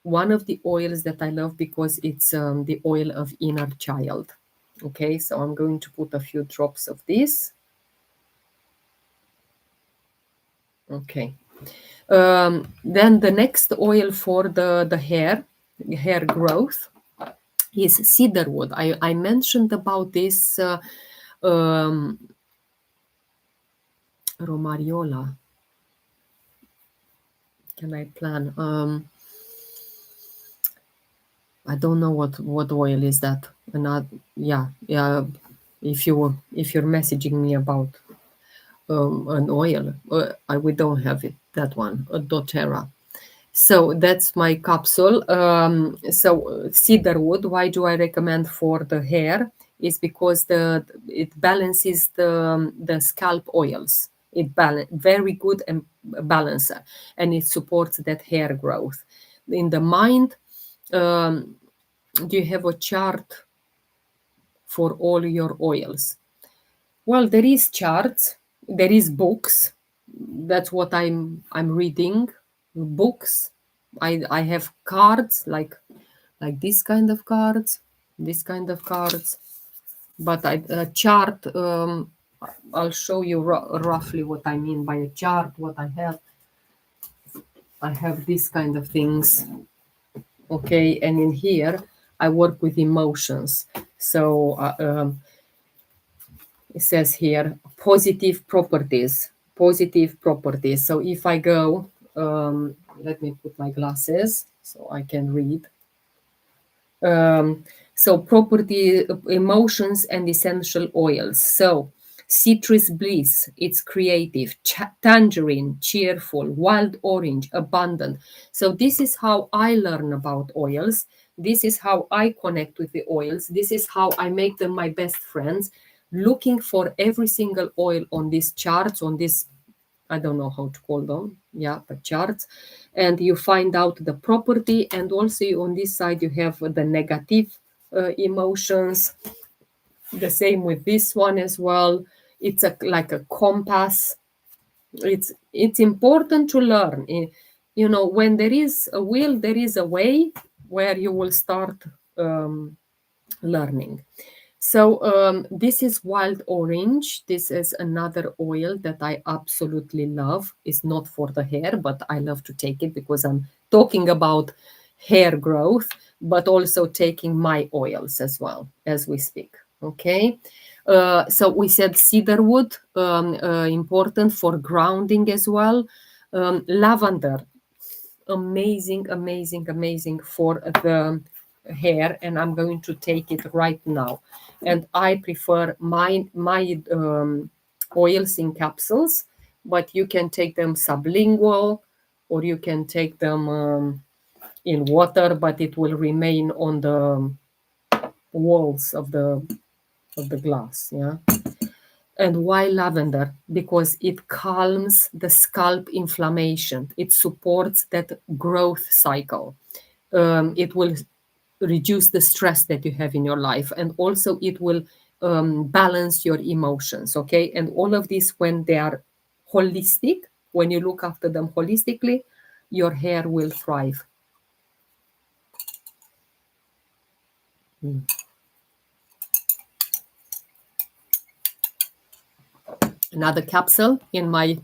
one of the oils that I love because it's the oil of inner child. Okay, so I'm going to put a few drops of this. Okay. Then the next oil for the hair growth is cedarwood. I mentioned about this Romariola. Can I plan? I don't know what oil is that. Yeah. If you're messaging me about an oil, we don't have it. That one, doTERRA. So that's my capsule. So cedarwood. Why do I recommend for the hair? Is because it balances the scalp oils. It very good and balancer, and it supports that hair growth. In the mind, do you have a chart for all your oils? Well, there is charts, there is books. That's what I'm reading. Books. I have cards like this kind of cards, But a chart. I'll show you roughly what I mean by a chart. What I have. I have this kind of things. Okay, and in here I work with emotions. So it says here positive properties. So if I go, let me put my glasses so I can read. So property, emotions and essential oils. So citrus bliss, it's creative. Tangerine, cheerful. Wild orange, abundant. So this is how I learn about oils. This is how I connect with the oils. This is how I make them my best friends. Looking for every single oil on these charts, on this, I don't know how to call them, but charts, and you find out the property, and also on this side you have the negative emotions. The same with this one as well. It's like a compass. It's important to learn. When there is a will, there is a way where you will start learning. So this is wild orange. This is another oil that I absolutely love. It's not for the hair, but I love to take it because I'm talking about hair growth, but also taking my oils as well as we speak. Okay. So we said cedarwood, important for grounding as well. Lavender, amazing for the hair, and I'm going to take it right now. And I prefer my oils in capsules, but you can take them sublingual, or you can take them in water, but it will remain on the walls of the glass. Yeah. And why lavender? Because it calms the scalp inflammation. It supports that growth cycle. It will reduce the stress that you have in your life, and also it will balance your emotions. Okay, and all of this, when they are holistic, when you look after them holistically, your hair will thrive. Another capsule in my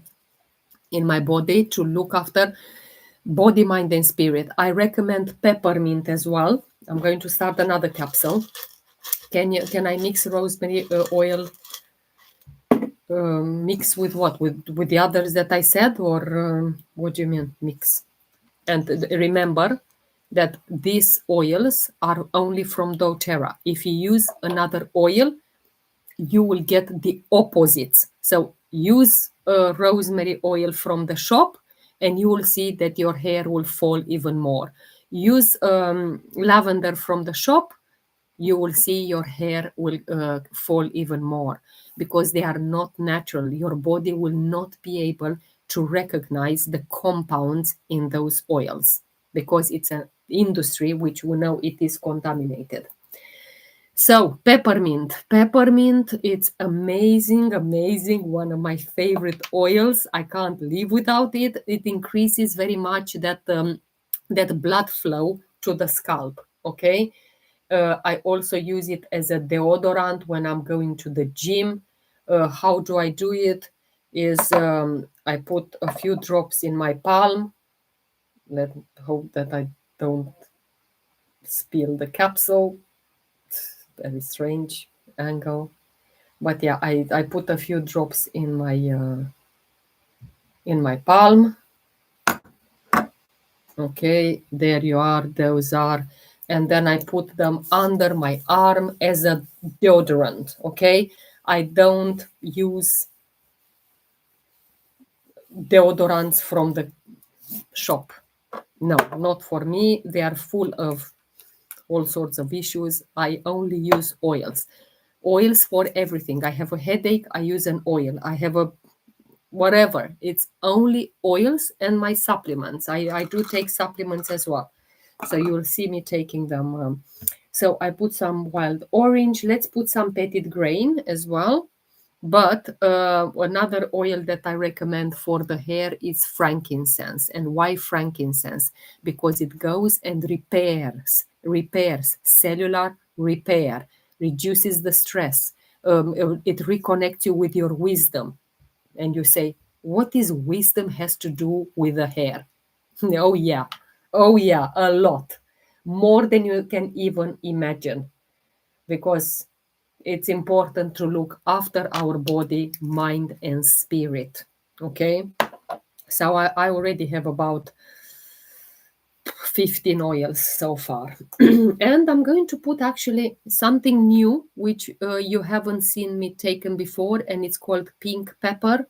body to look after body, mind, and spirit. I recommend peppermint as well. I'm going to start another capsule. Can I mix rosemary oil? Mix with what? With the others that I said, or what do you mean mix? And remember that these oils are only from doTERRA. If you use another oil, you will get the opposites. So use rosemary oil from the shop, and you will see that your hair will fall even more. Use lavender from the shop, you will see your hair will fall even more, because they are not natural. Your body will not be able to recognize the compounds in those oils, because it's an industry which we know it is contaminated. So peppermint, it's amazing, one of my favorite oils. I can't live without it. It increases very much that blood flow to the scalp. Okay. I also use it as a deodorant when I'm going to the gym. How do I do it? Is I put a few drops in my palm. Let hope that I don't spill the capsule. Very strange angle, but yeah, I put a few drops in my palm. Okay, there you are, those are, and then I put them under my arm as a deodorant. Okay, I don't use deodorants from the shop. No, not for me. They are full of all sorts of issues. I only use oils. Oils for everything. I have a headache, I use an oil. I have a whatever. It's only oils and my supplements. I do take supplements as well. So you will see me taking them. So I put some wild orange. Let's put some petit grain as well. But another oil that I recommend for the hair is frankincense. And why frankincense? Because it goes and repairs cellular repair, reduces the stress. It reconnects you with your wisdom. And you say, what is wisdom has to do with the hair? Oh yeah, a lot. More than you can even imagine. Because it's important to look after our body, mind, and spirit. Okay, so I already have about 15 oils so far. And I'm going to put actually something new, which you haven't seen me taken before, and it's called pink pepper.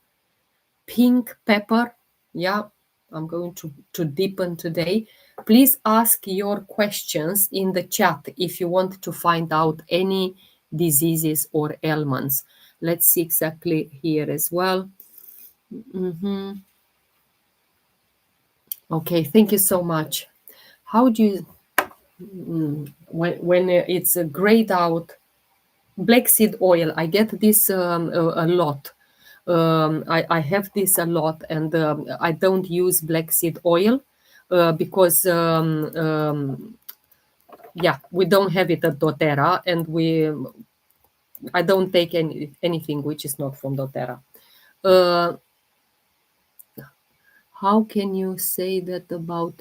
Pink pepper. Yeah, I'm going to deepen today. Please ask your questions in the chat if you want to find out any diseases or ailments. Let's see exactly here as well. Okay, thank you so much. How do you, when it's grayed out, black seed oil, I get this a lot. I have this a lot, and I don't use black seed oil because yeah, we don't have it at doTERRA, and I don't take anything which is not from doTERRA. How can you say that about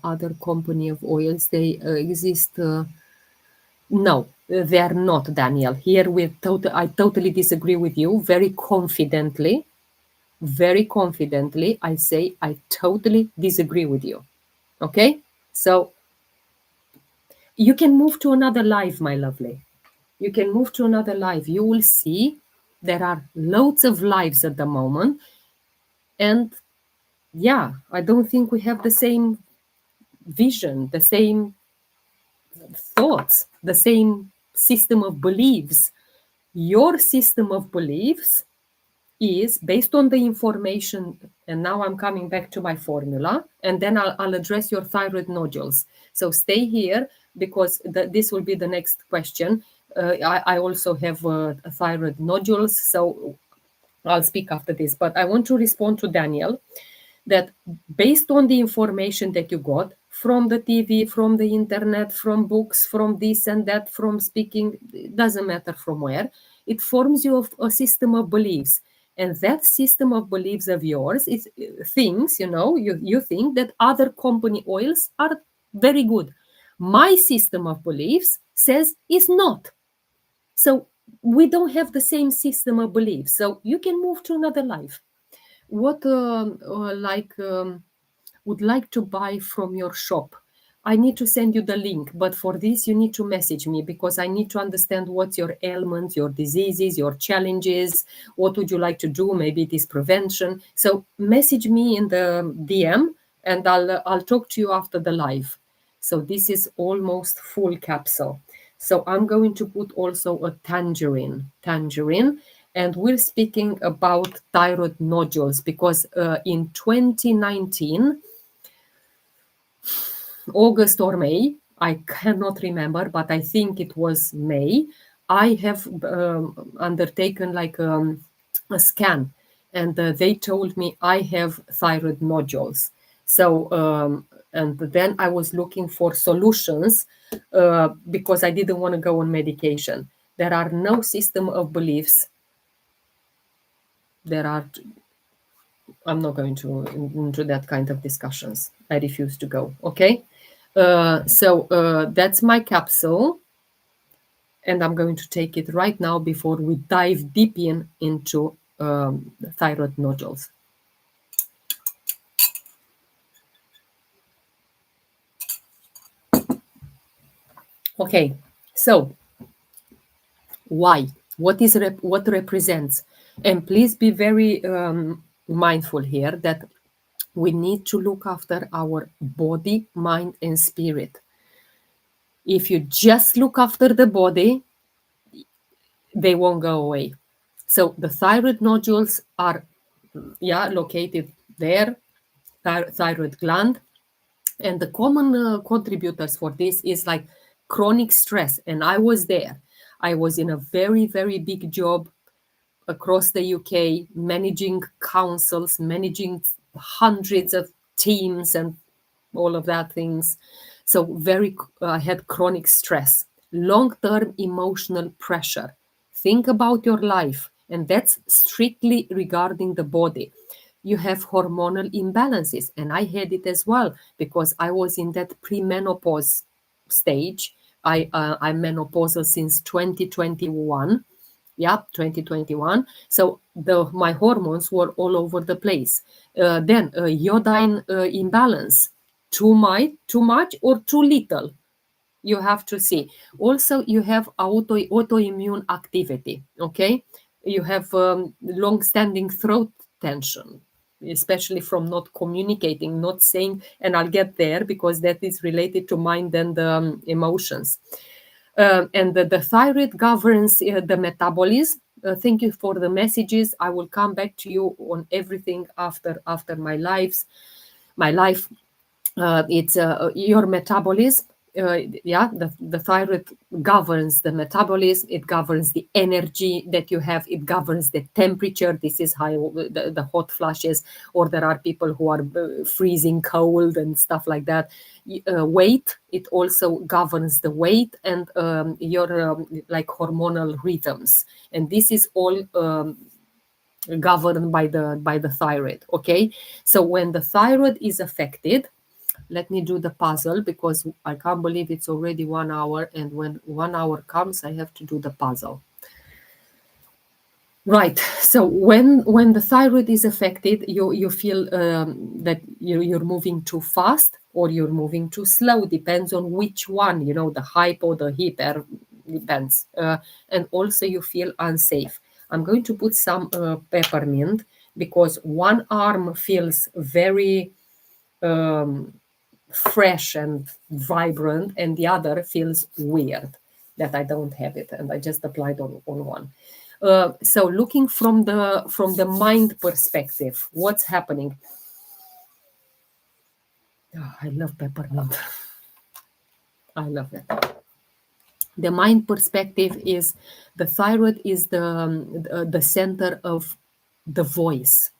other company of oils? They exist. No, they are not, Daniel. Here I totally disagree with you. Very confidently, I say I totally disagree with you. Okay? So you can move to another life, my lovely. You can move to another life. You will see there are loads of lives at the moment. And yeah, I don't think we have the same vision, the same thoughts, the same system of beliefs. Your system of beliefs is based on the information, and now I'm coming back to my formula, and then I'll address your thyroid nodules. So stay here, because this will be the next question. I also have thyroid nodules, so I'll speak after this, but I want to respond to Daniel that based on the information that you got from the TV, from the internet, from books, from this and that, from speaking, it doesn't matter from where, it forms you of a system of beliefs. And that system of beliefs of yours is things, you think that other company oils are very good. My system of beliefs says it's not. So we don't have the same system of beliefs. So you can move to another life. What would like to buy from your shop? I need to send you the link, but for this you need to message me, because I need to understand what's your ailments, your diseases, your challenges. What would you like to do? Maybe it is prevention. So message me in the DM, and I'll talk to you after the live. So this is almost full capsule. So I'm going to put also a tangerine, and we're speaking about thyroid nodules, because in 2019, August or May, I cannot remember, but I think it was May, I have undertaken like a scan, and they told me I have thyroid nodules. So, and then I was looking for solutions because I didn't want to go on medication. There are no system of beliefs. I'm not going to into that kind of discussions. I refuse to go. Okay. So that's my capsule, and I'm going to take it right now before we dive deep into thyroid nodules. Okay, so why? What represents? And please be very mindful here that we need to look after our body, mind, and spirit. If you just look after the body, they won't go away. So the thyroid nodules are, located there, thyroid gland. And the common contributors for this is like chronic stress. And I was there. I was in a very, very big job across the UK, managing councils, managing hundreds of teams and all of that things. So I had chronic stress, long-term emotional pressure. Think about your life, and that's strictly regarding the body. You have hormonal imbalances, and I had it as well, because I was in that premenopause stage. I'm menopausal since 2021. Yeah, 2021. So my hormones were all over the place. Then iodine imbalance, too much or too little. You have to see. Also, you have autoimmune activity. Okay, you have long-standing throat tension, especially from not communicating, not saying. And I'll get there, because that is related to mind and emotions. And the thyroid governs the metabolism. Thank you for the messages. I will come back to you on everything after my life. It's your metabolism. The thyroid governs the metabolism. It governs the energy that you have. It governs the temperature. This is how the hot flashes, or there are people who are freezing cold and stuff like that. Weight. It also governs the weight and your like hormonal rhythms. And this is all governed by the thyroid. Okay, so when the thyroid is affected, let me do the puzzle, because I can't believe it's already 1 hour, and when 1 hour comes, I have to do the puzzle. Right. So when the thyroid is affected, you feel that you're moving too fast or you're moving too slow. Depends on which one, the hypo, the hyper, depends. And also you feel unsafe. I'm going to put some peppermint, because one arm feels very fresh and vibrant, and the other feels weird that I don't have it, and I just applied on one. So looking from the mind perspective, what's happening? Oh, I love peppermint. I love it. The mind perspective is the thyroid is the center of the voice.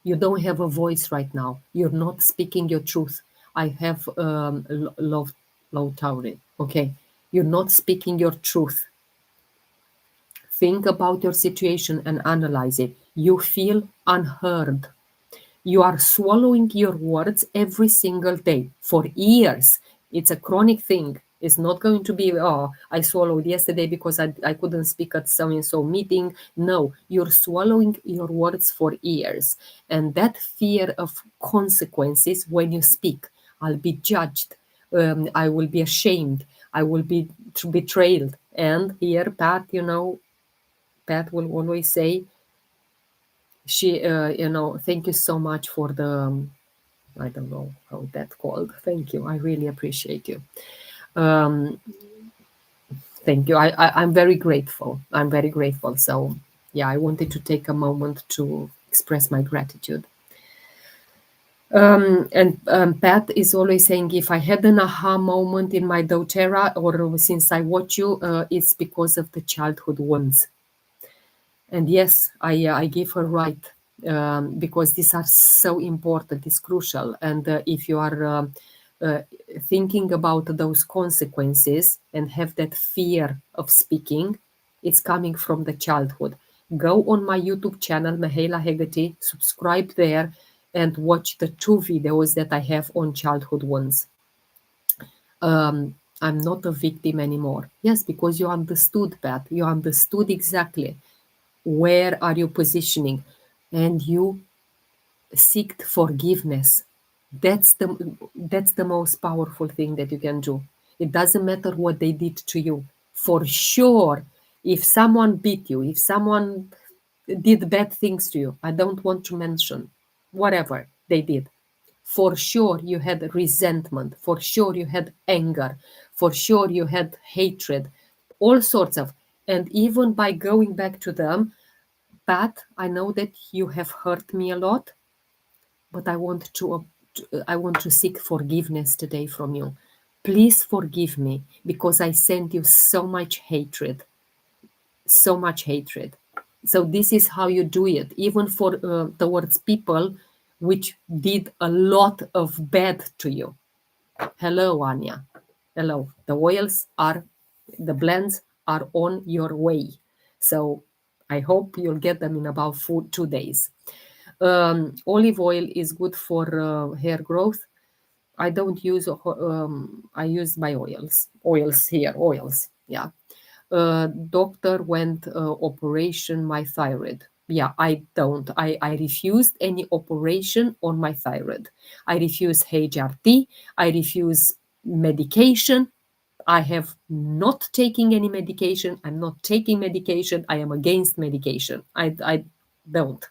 You don't have a voice right now. You're not speaking your truth. I have low thyroid. Okay, you're not speaking your truth. Think about your situation and analyze it. You feel unheard. You are swallowing your words every single day for years. It's a chronic thing. It's not going to be, oh, I swallowed yesterday because I couldn't speak at so and so meeting. No, you're swallowing your words for years. And that fear of consequences when you speak, I'll be judged. I will be ashamed. I will be betrayed. And here, Pat, Pat will always say, thank you so much for the, I don't know how that called. Thank you. I really appreciate you. Thank you. I'm very grateful. I'm very grateful. So yeah, I wanted to take a moment to express my gratitude. And Pat is always saying, if I had an aha moment in my doTERRA or since I watch you, it's because of the childhood wounds. And yes, I give her right, because these are so important. It's crucial. And if you are thinking about those consequences and have that fear of speaking, it's coming from the childhood. Go on my YouTube channel, Mihaela Hegarty, subscribe there, and watch the 2 videos that I have on childhood ones. I'm not a victim anymore. Yes, because you understood, Pat. You understood exactly where are you positioning, and you seeked forgiveness. That's the most powerful thing that you can do. It doesn't matter what they did to you. For sure, if someone beat you, if someone did bad things to you, I don't want to mention whatever they did, for sure you had resentment, for sure you had anger, for sure you had hatred, all sorts of. And even by going back to them, Pat, I know that you have hurt me a lot, but I want to seek forgiveness today from you. Please forgive me because I sent you so much hatred, so much hatred. So this is how you do it, even for towards people which did a lot of bad to you. Hello, Anya. Hello. The blends are on your way. So I hope you'll get them in about 2 days. Olive oil is good for hair growth. I don't use, I use my oils here, yeah. Doctor went operation my thyroid. Yeah, I don't. I refused any operation on my thyroid. I refuse HRT. I refuse medication. I have not taking any medication. I'm not taking medication. I am against medication. I don't.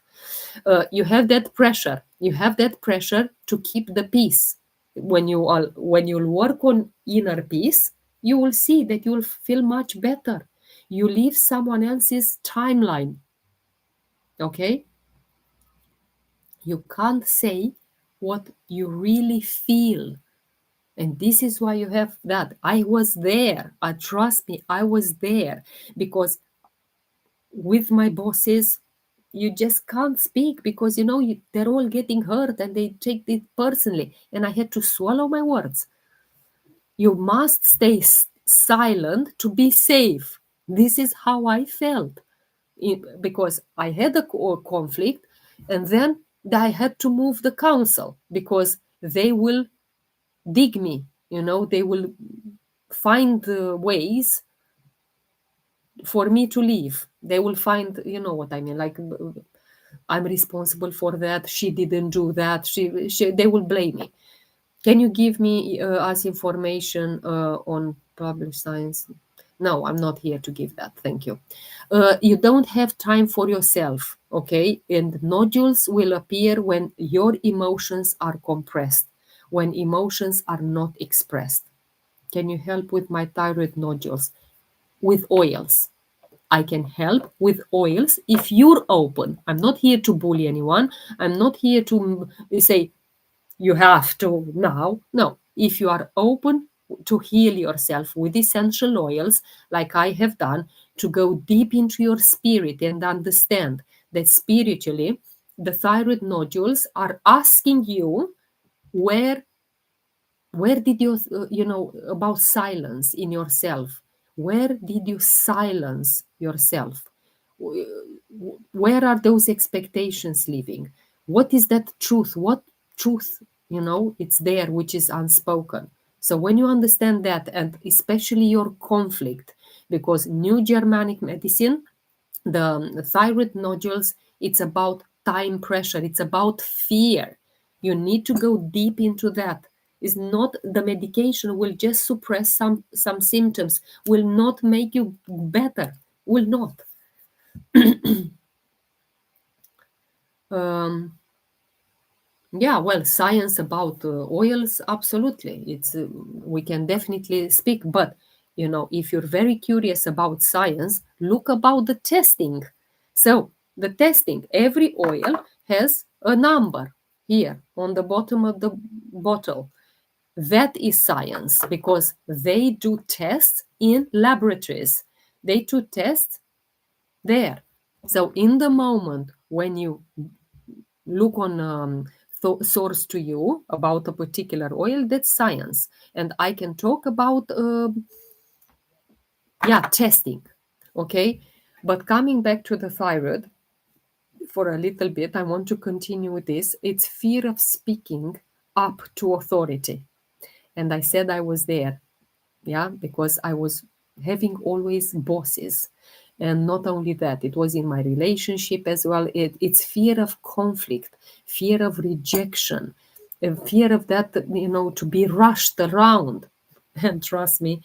You have that pressure. You have that pressure to keep the peace. When you'll work on inner peace, you will see that you'll feel much better. You leave someone else's timeline. Okay? You can't say what you really feel. And this is why you have that. I was there. Trust me, I was there. Because with my bosses, you just can't speak because they're all getting hurt and they take it personally, and I had to swallow my words. You must stay silent to be safe. This is how I felt, because I had a conflict, and then I had to move the council because they will dig me. They will find ways for me to leave. They will find, you know what I mean, like, I'm responsible for that. She didn't do that. They will blame me. Can you give me us information on published science? No, I'm not here to give that. Thank you. You don't have time for yourself, okay? And nodules will appear when your emotions are compressed, when emotions are not expressed. Can you help with my thyroid nodules? With oils. I can help with oils if you're open. I'm not here to bully anyone. I'm not here to say, you have to now. No, if you are open to heal yourself with essential oils, like I have done, to go deep into your spirit and understand that spiritually, the thyroid nodules are asking you where did you about silence in yourself, where did you silence yourself, where are those expectations living, what is that truth, what truth, it's there, which is unspoken. So when you understand that, and especially your conflict, because new Germanic medicine, the thyroid nodules, it's about time pressure, it's about fear. You need to go deep into that. Is not the medication will just suppress some symptoms, will not make you better, will not. um, yeah, well, science about oils, absolutely, it's we can definitely speak, but if you're very curious about science, look about the testing. So the testing, every oil has a number here on the bottom of the bottle. That is science, because they do tests in laboratories, they do tests there. So in the moment when you look on source to you about a particular oil, that's science. And I can talk about testing. Okay, but coming back to the thyroid for a little bit, I want to continue with this. It's fear of speaking up to authority. And I said I was there, because I was having always bosses. And not only that, it was in my relationship as well. It's fear of conflict, fear of rejection, and fear of that, to be rushed around. And trust me,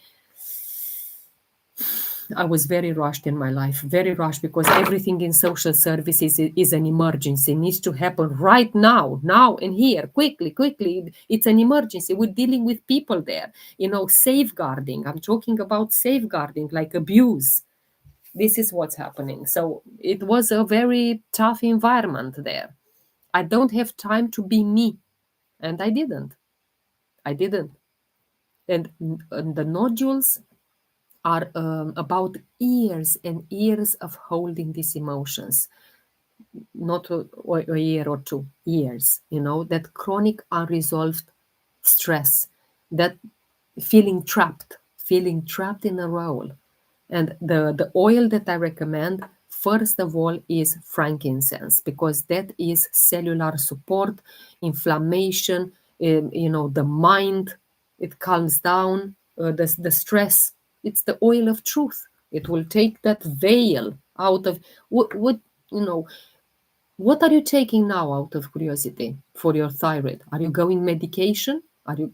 I was very rushed in my life, very rushed, because everything in social services is an emergency. It needs to happen right now and here, quickly, quickly. It's an emergency. We're dealing with people there, safeguarding. I'm talking about safeguarding, like abuse. This is what's happening. So it was a very tough environment there. I don't have time to be me. And I didn't. I didn't. And the nodules are about years and years of holding these emotions, not a year or 2 years, that chronic unresolved stress, that feeling trapped in a role. And the oil that I recommend, first of all, is frankincense, because that is cellular support, inflammation, the mind, it calms down the stress. It's the oil of truth. It will take that veil out of what you know. What are you taking now, out of curiosity, for your thyroid? Are you going medication? Are you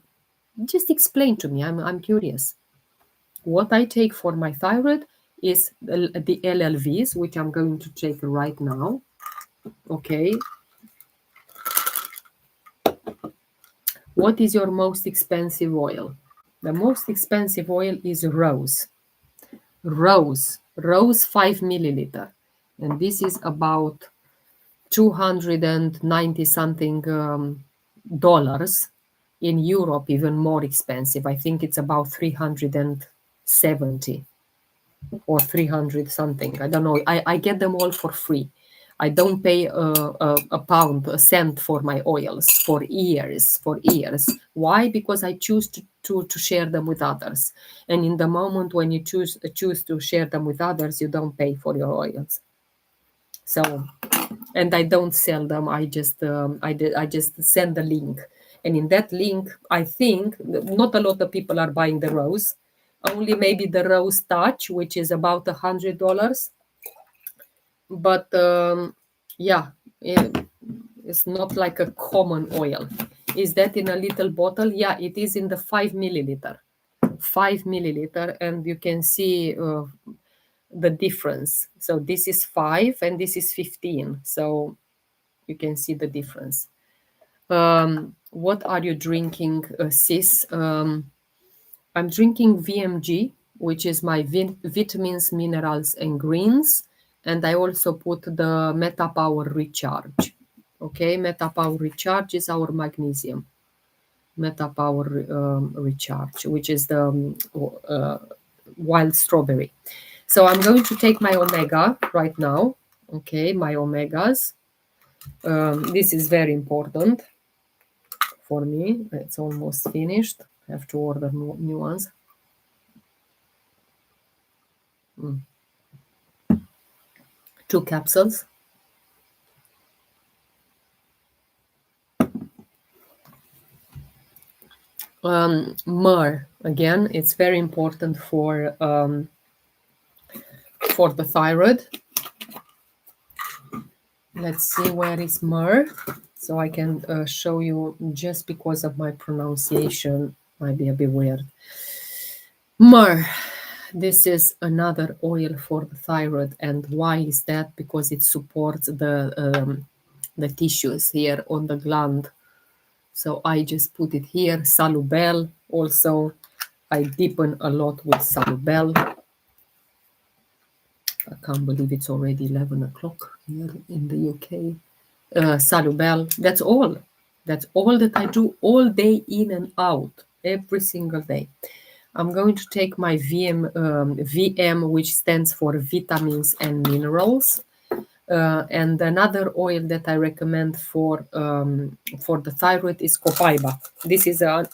just explain to me? I'm curious. What I take for my thyroid is the LLVs, which I'm going to take right now. Okay. What is your most expensive oil? The most expensive oil is rose. Rose 5 milliliter. And this is about 290 something dollars. In Europe, even more expensive. I think it's about 370 or 300 something. I don't know. I get them all for free. I don't pay a pound, a cent for my oils for years, for years. Why? Because I choose to share them with others. And in the moment when you choose to share them with others, you don't pay for your oils. So, and I don't sell them. I just I just send the link. And in that link, I think not a lot of people are buying the rose. Only maybe the rose touch, which is about $100. But yeah, it's not like a common oil. Is that in a little bottle? Yeah, it is in the 5 milliliter. 5 milliliter, and you can see the difference. So this is 5 and this is 15. So you can see the difference. What are you drinking, sis? I'm drinking VMG, which is my vitamins, minerals, and greens. And I also put the MetaPower Recharge. Okay, MetaPower Recharge is our magnesium. MetaPower Recharge, which is the wild strawberry. So I'm going to take my omega right now. Okay, my omegas. This is very important for me. It's almost finished. I have to order new ones. 2 capsules. Myrrh, again, it's very important for the thyroid. Let's see, where is myrrh? So I can show you, just because of my pronunciation, might be a bit weird. Myrrh. This is another oil for the thyroid. And why is that? Because it supports the tissues here on the gland. So I just put it here. Salubel also. I deepen a lot with Salubel. I can't believe it's already 11 o'clock here in the UK. Salubel, that's all. That's all that I do all day, in and out, every single day. I'm going to take my VM, which stands for vitamins and minerals. And another oil that I recommend for the thyroid is copaiba. This is a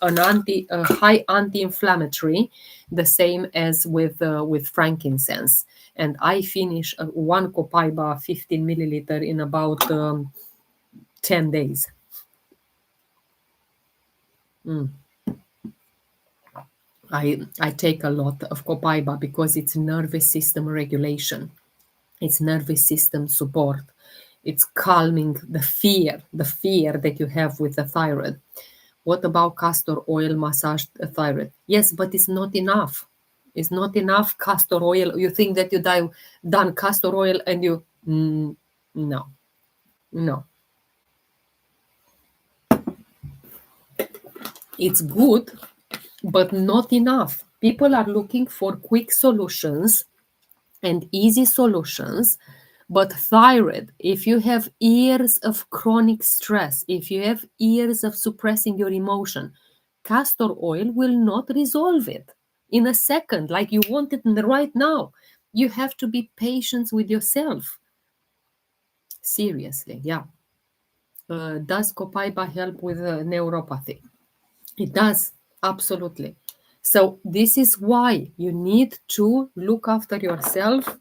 high anti-inflammatory, the same as with frankincense. And I finish one copaiba 15 milliliter in about 10 days. I take a lot of copaiba because it's nervous system regulation. It's nervous system support. It's calming the fear that you have with the thyroid. What about castor oil massage thyroid? Yes, but it's not enough. It's not enough castor oil. You think that you done castor oil and you... no. It's good, but not enough. People are looking for quick solutions and easy solutions. But thyroid, if you have years of chronic stress, if you have years of suppressing your emotion, castor oil will not resolve it in a second, like you want it right now. You have to be patient with yourself. Seriously, yeah. Does copaiba help with neuropathy? It does, absolutely. So this is why you need to look after yourself,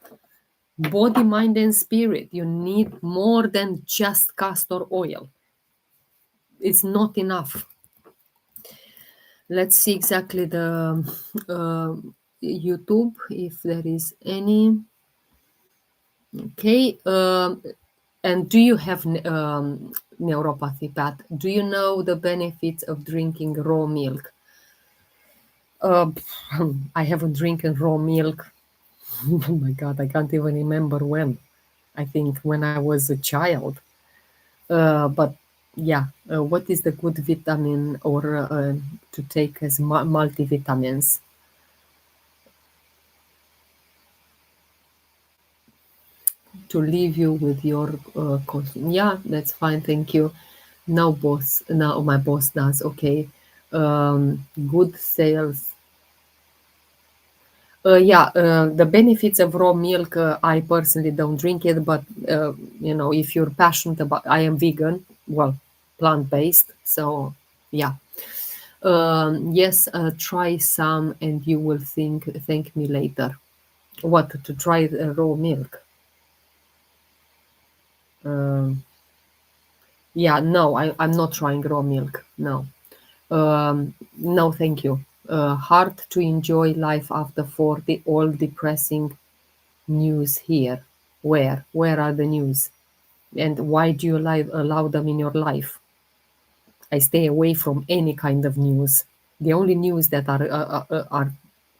body, mind, and spirit. You need more than just castor oil. It's not enough. Let's see exactly the YouTube, if there is any. Okay. And do you have neuropathy, Pat? Do you know the benefits of drinking raw milk? I haven't drinking raw milk. Oh my God, I can't even remember when. I think when I was a child. But yeah, what is the good vitamin or to take as multivitamins? To leave you with your yeah, that's fine, thank you. Now my boss does. Okay. Good sales. The benefits of raw milk, I personally don't drink it, but if you're passionate about, I am vegan, well, plant-based, so yeah. Yes, try some and you will thank me later. What, to try raw milk? Yeah, no, I'm not trying raw milk. No. No, thank you. Hard to enjoy life after 40, all depressing news here. Where are the news? And why do you allow them in your life? I stay away from any kind of news. The only news that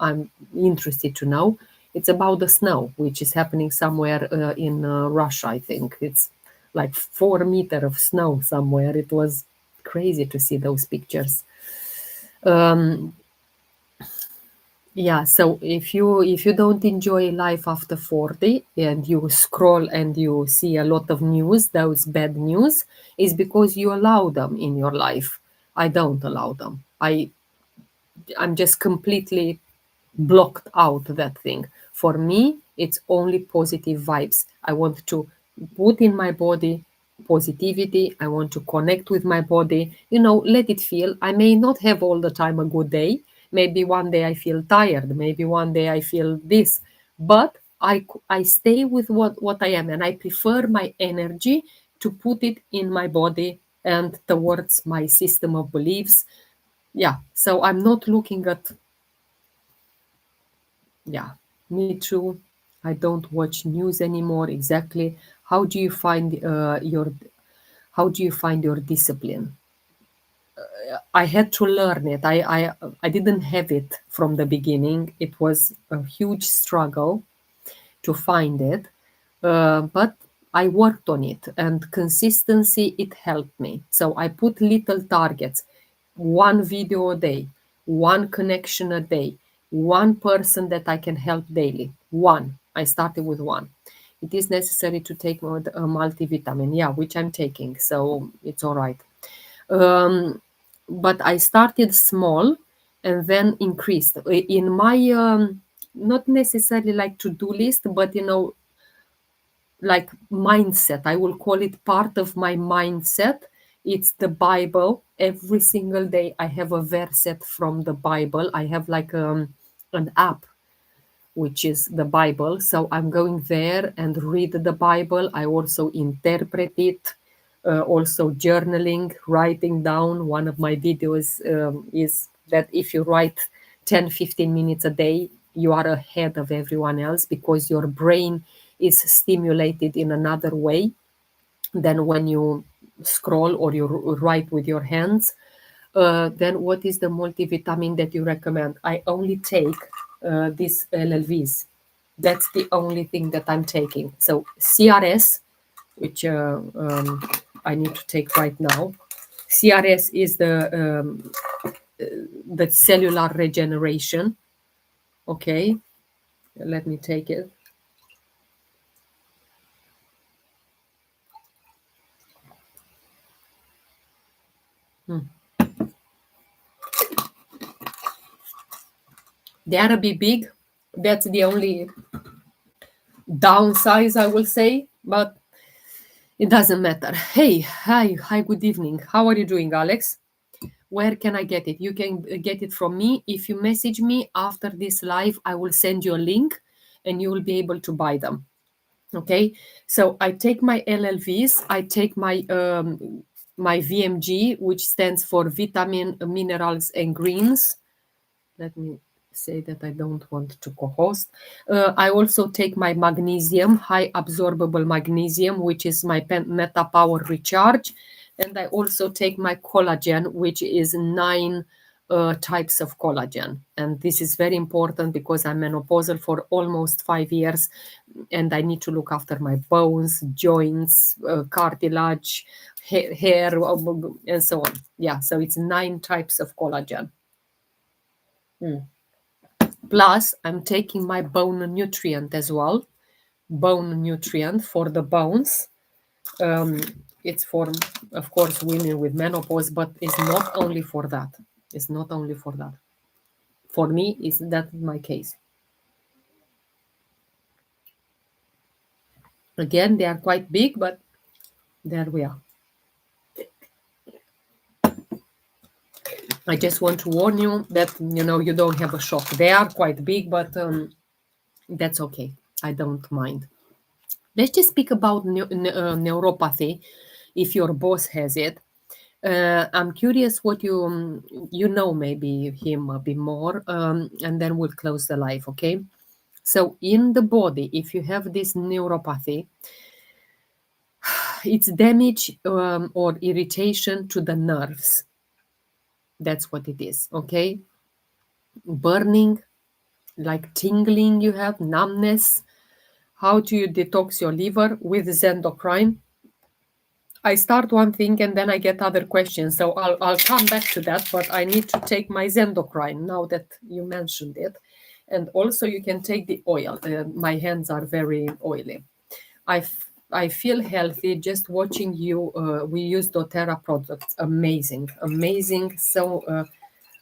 I'm interested to know, it's about the snow, which is happening somewhere in Russia. I think it's like 4 meters of snow somewhere. It was crazy to see those pictures. Um, yeah, so if you don't enjoy life after 40 and you scroll and you see a lot of news, those bad news, is because you allow them in your life. I don't allow them. I'm just completely blocked out that thing. For me, it's only positive vibes. I want to put in my body positivity. I want to connect with my body, let it feel. I may not have all the time a good day. Maybe one day I feel tired. Maybe one day I feel this. But I stay with what I am, and I prefer my energy to put it in my body and towards my system of beliefs. Yeah, so I'm not looking at, yeah, me too. I don't watch news anymore. Exactly. How do you find your discipline? I had to learn it. I didn't have it from the beginning. It was a huge struggle to find it, but I worked on it, and consistency, it helped me. So I put little targets: one video a day, one connection a day, one person that I can help daily. One. I started with one. It is necessary to take a multivitamin, yeah, which I'm taking, so it's all right. Um, but I started small and then increased in my not necessarily like to-do list, but like mindset. I will call it part of my mindset. It's the Bible. Every single day I have a verse from the Bible. I have like an app which is the Bible. So I'm going there and read the Bible. I also interpret it, also journaling, writing down. One of my videos is that if you write 10-15 minutes a day, you are ahead of everyone else because your brain is stimulated in another way than when you scroll or you write with your hands. Then what is the multivitamin that you recommend? I only take these LLVs. That's the only thing that I'm taking. So CRS, which I need to take right now. CRS is the cellular regeneration. Okay, let me take it. They are a bit big. That's the only downside, I will say, but it doesn't matter. Hey, hi, good evening. How are you doing, Alex? Where can I get it? You can get it from me. If you message me after this live, I will send you a link and you will be able to buy them. Okay. So I take my LLVs, I take my VMG, which stands for vitamin, minerals, and greens. Let me say that I don't want to co-host. I also take my magnesium, high absorbable magnesium, which is my Meta Power Recharge. And I also take my collagen, which is 9 types of collagen. And this is very important because I'm menopausal for almost 5 years and I need to look after my bones, joints, cartilage, hair, and so on. Yeah, so it's 9 types of collagen. Plus, I'm taking my bone nutrient as well. Bone nutrient for the bones. Um, it's for, of course, women with menopause, but it's not only for that. It's not only for that. For me, is that my case. Again, they are quite big, but there we are. I just want to warn you that you don't have a shock. They are quite big, but that's okay. I don't mind. Let's just speak about neuropathy. If your boss has it, I'm curious what you know maybe him a bit more, and then we'll close the live. Okay. So in the body, if you have this neuropathy, it's damage or irritation to the nerves. That's what it is, okay? Burning, like tingling you have, numbness. How do you detox your liver with Zendocrine? I start one thing and then I get other questions. So I'll come back to that, but I need to take my Zendocrine now that you mentioned it. And also you can take the oil. My hands are very oily. I feel healthy just watching you. We use doTERRA products. Amazing, amazing. So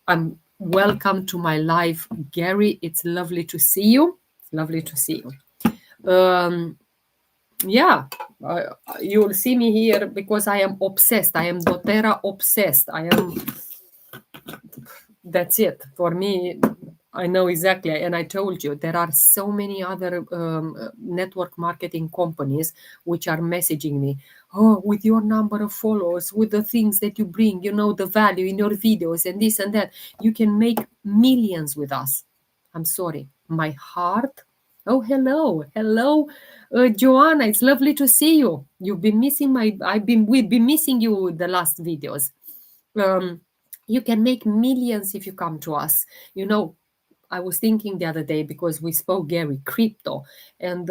I'm welcome to my live, Gary. It's lovely to see you. It's lovely to see you. Yeah, you will see me here because I am obsessed. I am doTERRA obsessed. I am. That's it for me. I know exactly, and I told you there are so many other network marketing companies which are messaging me. Oh, with your number of followers, with the things that you bring, you know, the value in your videos and this and that, you can make millions with us. I'm sorry, my heart. Oh, hello, hello, Joanna. It's lovely to see you. You've been missing my. We've been missing you the last videos. Um, you can make millions if you come to us. You know, I was thinking the other day because we spoke, Gary, crypto and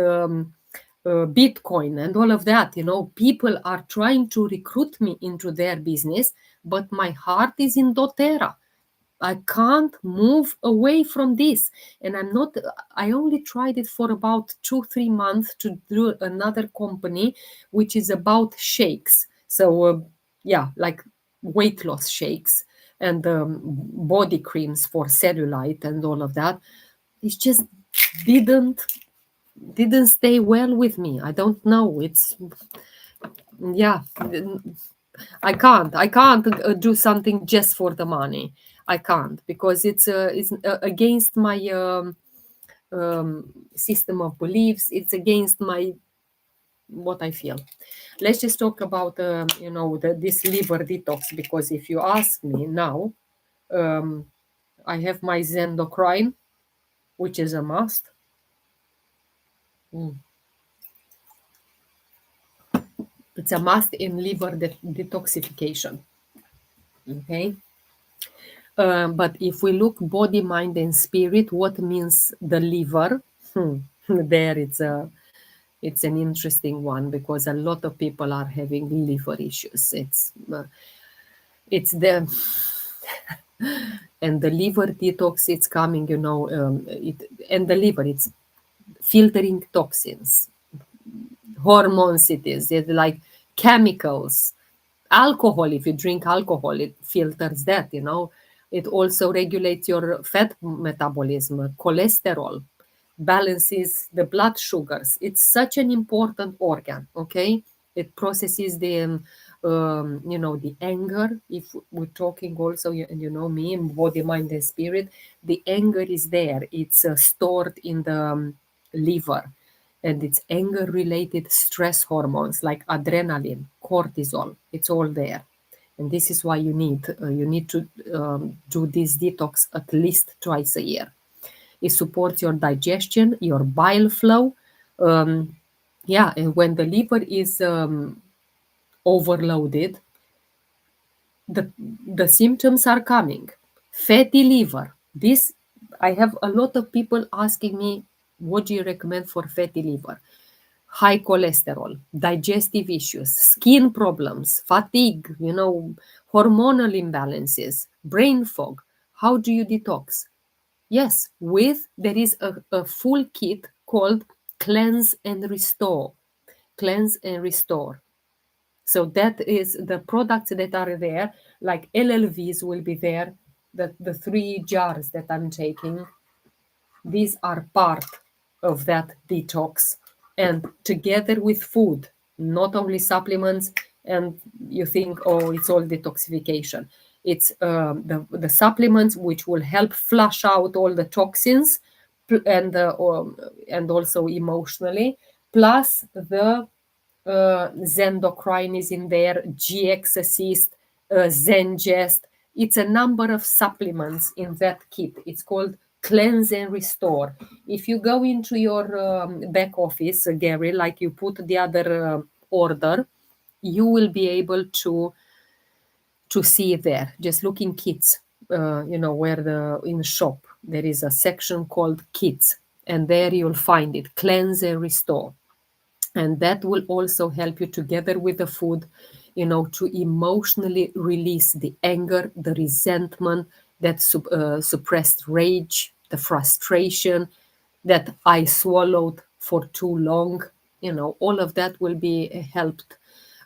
Bitcoin and all of that. You know, people are trying to recruit me into their business, but my heart is in doTERRA. I can't move away from this. And I only tried it for about 2-3 months to do another company, which is about shakes. So, yeah, like weight loss shakes and body creams for cellulite and all of that. It just didn't stay well with me. I don't know. It's, yeah, I can't do something just for the money. I can't because it's against my system of beliefs. It's against my what I feel. Let's just talk about this liver detox, because if you ask me now, um, I have my Zendocrine, which is a must. It's a must in liver detoxification. Okay. But if we look body, mind, and spirit, what means the liver? There it's an interesting one, because a lot of people are having liver issues. It's the and the liver detox. It's coming, and the liver. It's filtering toxins, hormones. It's like chemicals. Alcohol, if you drink alcohol, it filters that. It also regulates your fat metabolism, cholesterol, balances the blood sugars. It's such an important organ. Okay, it processes the anger. If we're talking also, me, body, mind, and spirit, the anger is there. It's stored in the liver, and it's anger related stress hormones like adrenaline, cortisol. It's all there. And this is why you need to do this detox at least twice a year. It supports your digestion, your bile flow. Yeah, and when the liver is overloaded, the symptoms are coming. Fatty liver. This, I have a lot of people asking me, what do you recommend for fatty liver? High cholesterol, digestive issues, skin problems, fatigue, hormonal imbalances, brain fog. How do you detox? Yes, there is a full kit called Cleanse and Restore. Cleanse and Restore. So that is the products that are there, like LLVs will be there, the 3 jars that I'm taking. These are part of that detox, and together with food, not only supplements. And you think, oh, it's all detoxification. It's the supplements which will help flush out all the toxins, and also emotionally, plus the Zendocrine is in there, GX Assist, Zengest. It's a number of supplements in that kit. It's called Cleanse and Restore. If you go into your back office, Gary, like you put the other order, you will be able to to see there. Just look in kids, where in the shop there is a section called kids, and there you'll find it, cleanse and restore. And that will also help you, together with the food, to emotionally release the anger, the resentment, that suppressed rage, the frustration that I swallowed for too long. All of that will be helped.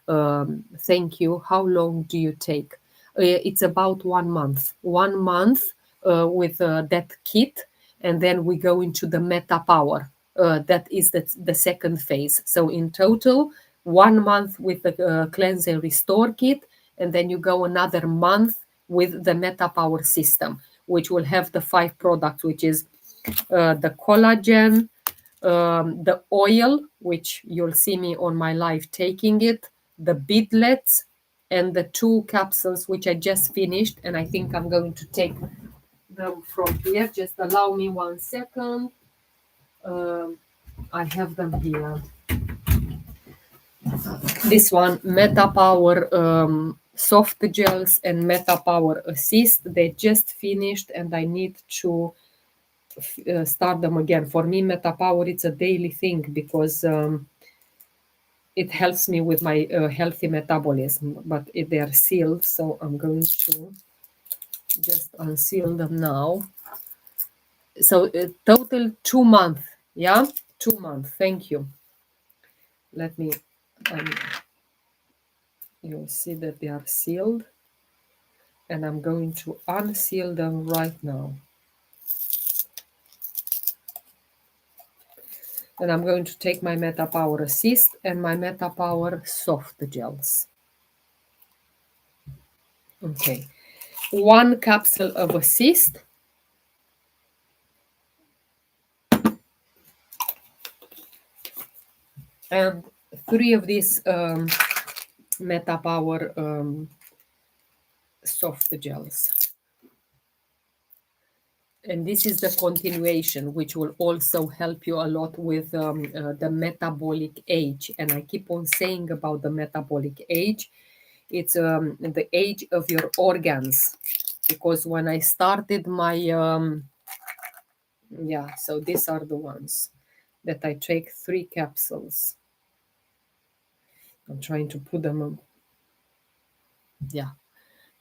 Thank you. How long do you take? It's about 1 month. 1 month with that kit, and then we go into the Meta Power. That is the second phase. So in total, 1 month with the Cleanse and Restore kit, and then you go another month with the Meta Power system, which will have the 5 products, which is the collagen, the oil, which you'll see me on my live taking it, the beadlets, and the 2 capsules, which I just finished. And I think I'm going to take them from here. Just allow me 1 second. I have them here. This one, Meta Power soft gels and Meta Power Assist. They just finished, and I need to start them again. For me, Meta Power, it's a daily thing, because it helps me with my healthy metabolism. But they are sealed, so I'm going to just unseal them now. So total 2 months. Yeah, 2 months. Thank you. Let me, you'll see that they are sealed, and I'm going to unseal them right now. And I'm going to take my Meta Power Assist and my Meta Power soft gels. Okay, 1 capsule of Assist, and 3 of these Meta Power soft gels. And this is the continuation, which will also help you a lot with the metabolic age. And I keep on saying about the metabolic age. It's the age of your organs. Because when I started my, so these are the ones that I take 3 capsules. I'm trying to put them on.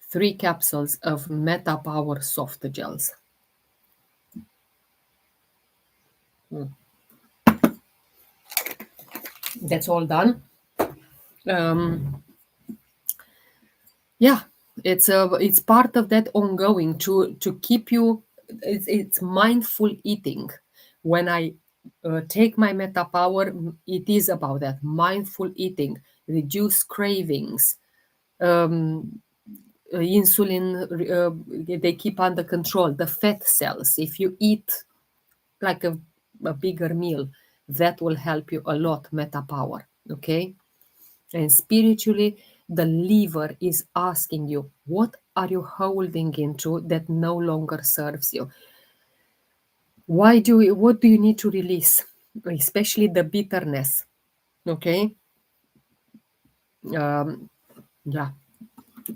3 capsules of Meta Power soft gels. That's all done. It's part of that ongoing to keep you. It's mindful eating. When I take my Meta Power, it is about that mindful eating, reduce cravings, insulin. They keep under control the fat cells. If you eat like a bigger meal, that will help you a lot. Meta Power, okay? And spiritually, the liver is asking you, what are you holding into that no longer serves you? What do you need to release? Especially the bitterness, okay?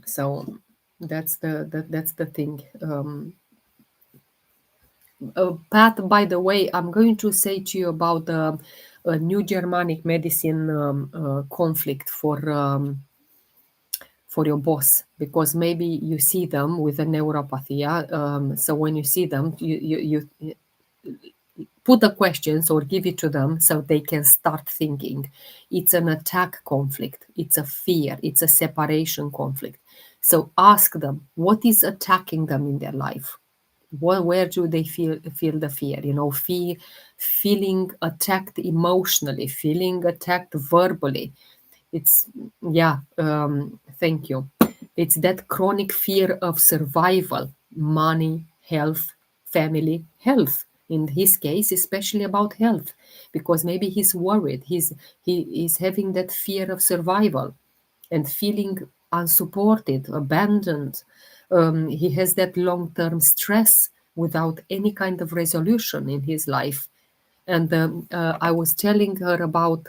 So that's the thing. Pat, by the way, I'm going to say to you about the New Germanic Medicine conflict for your boss, because maybe you see them with a neuropathy. So when you see them, you put the questions or give it to them so they can start thinking. It's an attack conflict. It's a fear. It's a separation conflict. So ask them, what is attacking them in their life? Where do they feel the fear? Feeling attacked emotionally, feeling attacked verbally. It's thank you. It's that chronic fear of survival, money, health, family, health. In his case, especially about health, because maybe he's worried. He is having that fear of survival and feeling unsupported, abandoned. He has that long-term stress without any kind of resolution in his life. And I was telling her about,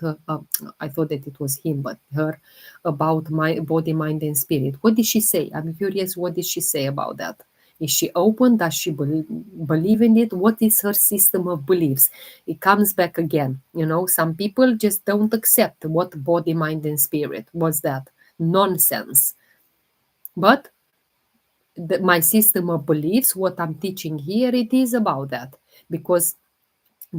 I thought that it was him, but her, about my body, mind, and spirit. What did she say? I'm curious, what did she say about that? Is she open? Does she believe in it? What is her system of beliefs? It comes back again. Some people just don't accept what body, mind, and spirit. What's that? Nonsense. But my system of beliefs, what I'm teaching here, it is about that. Because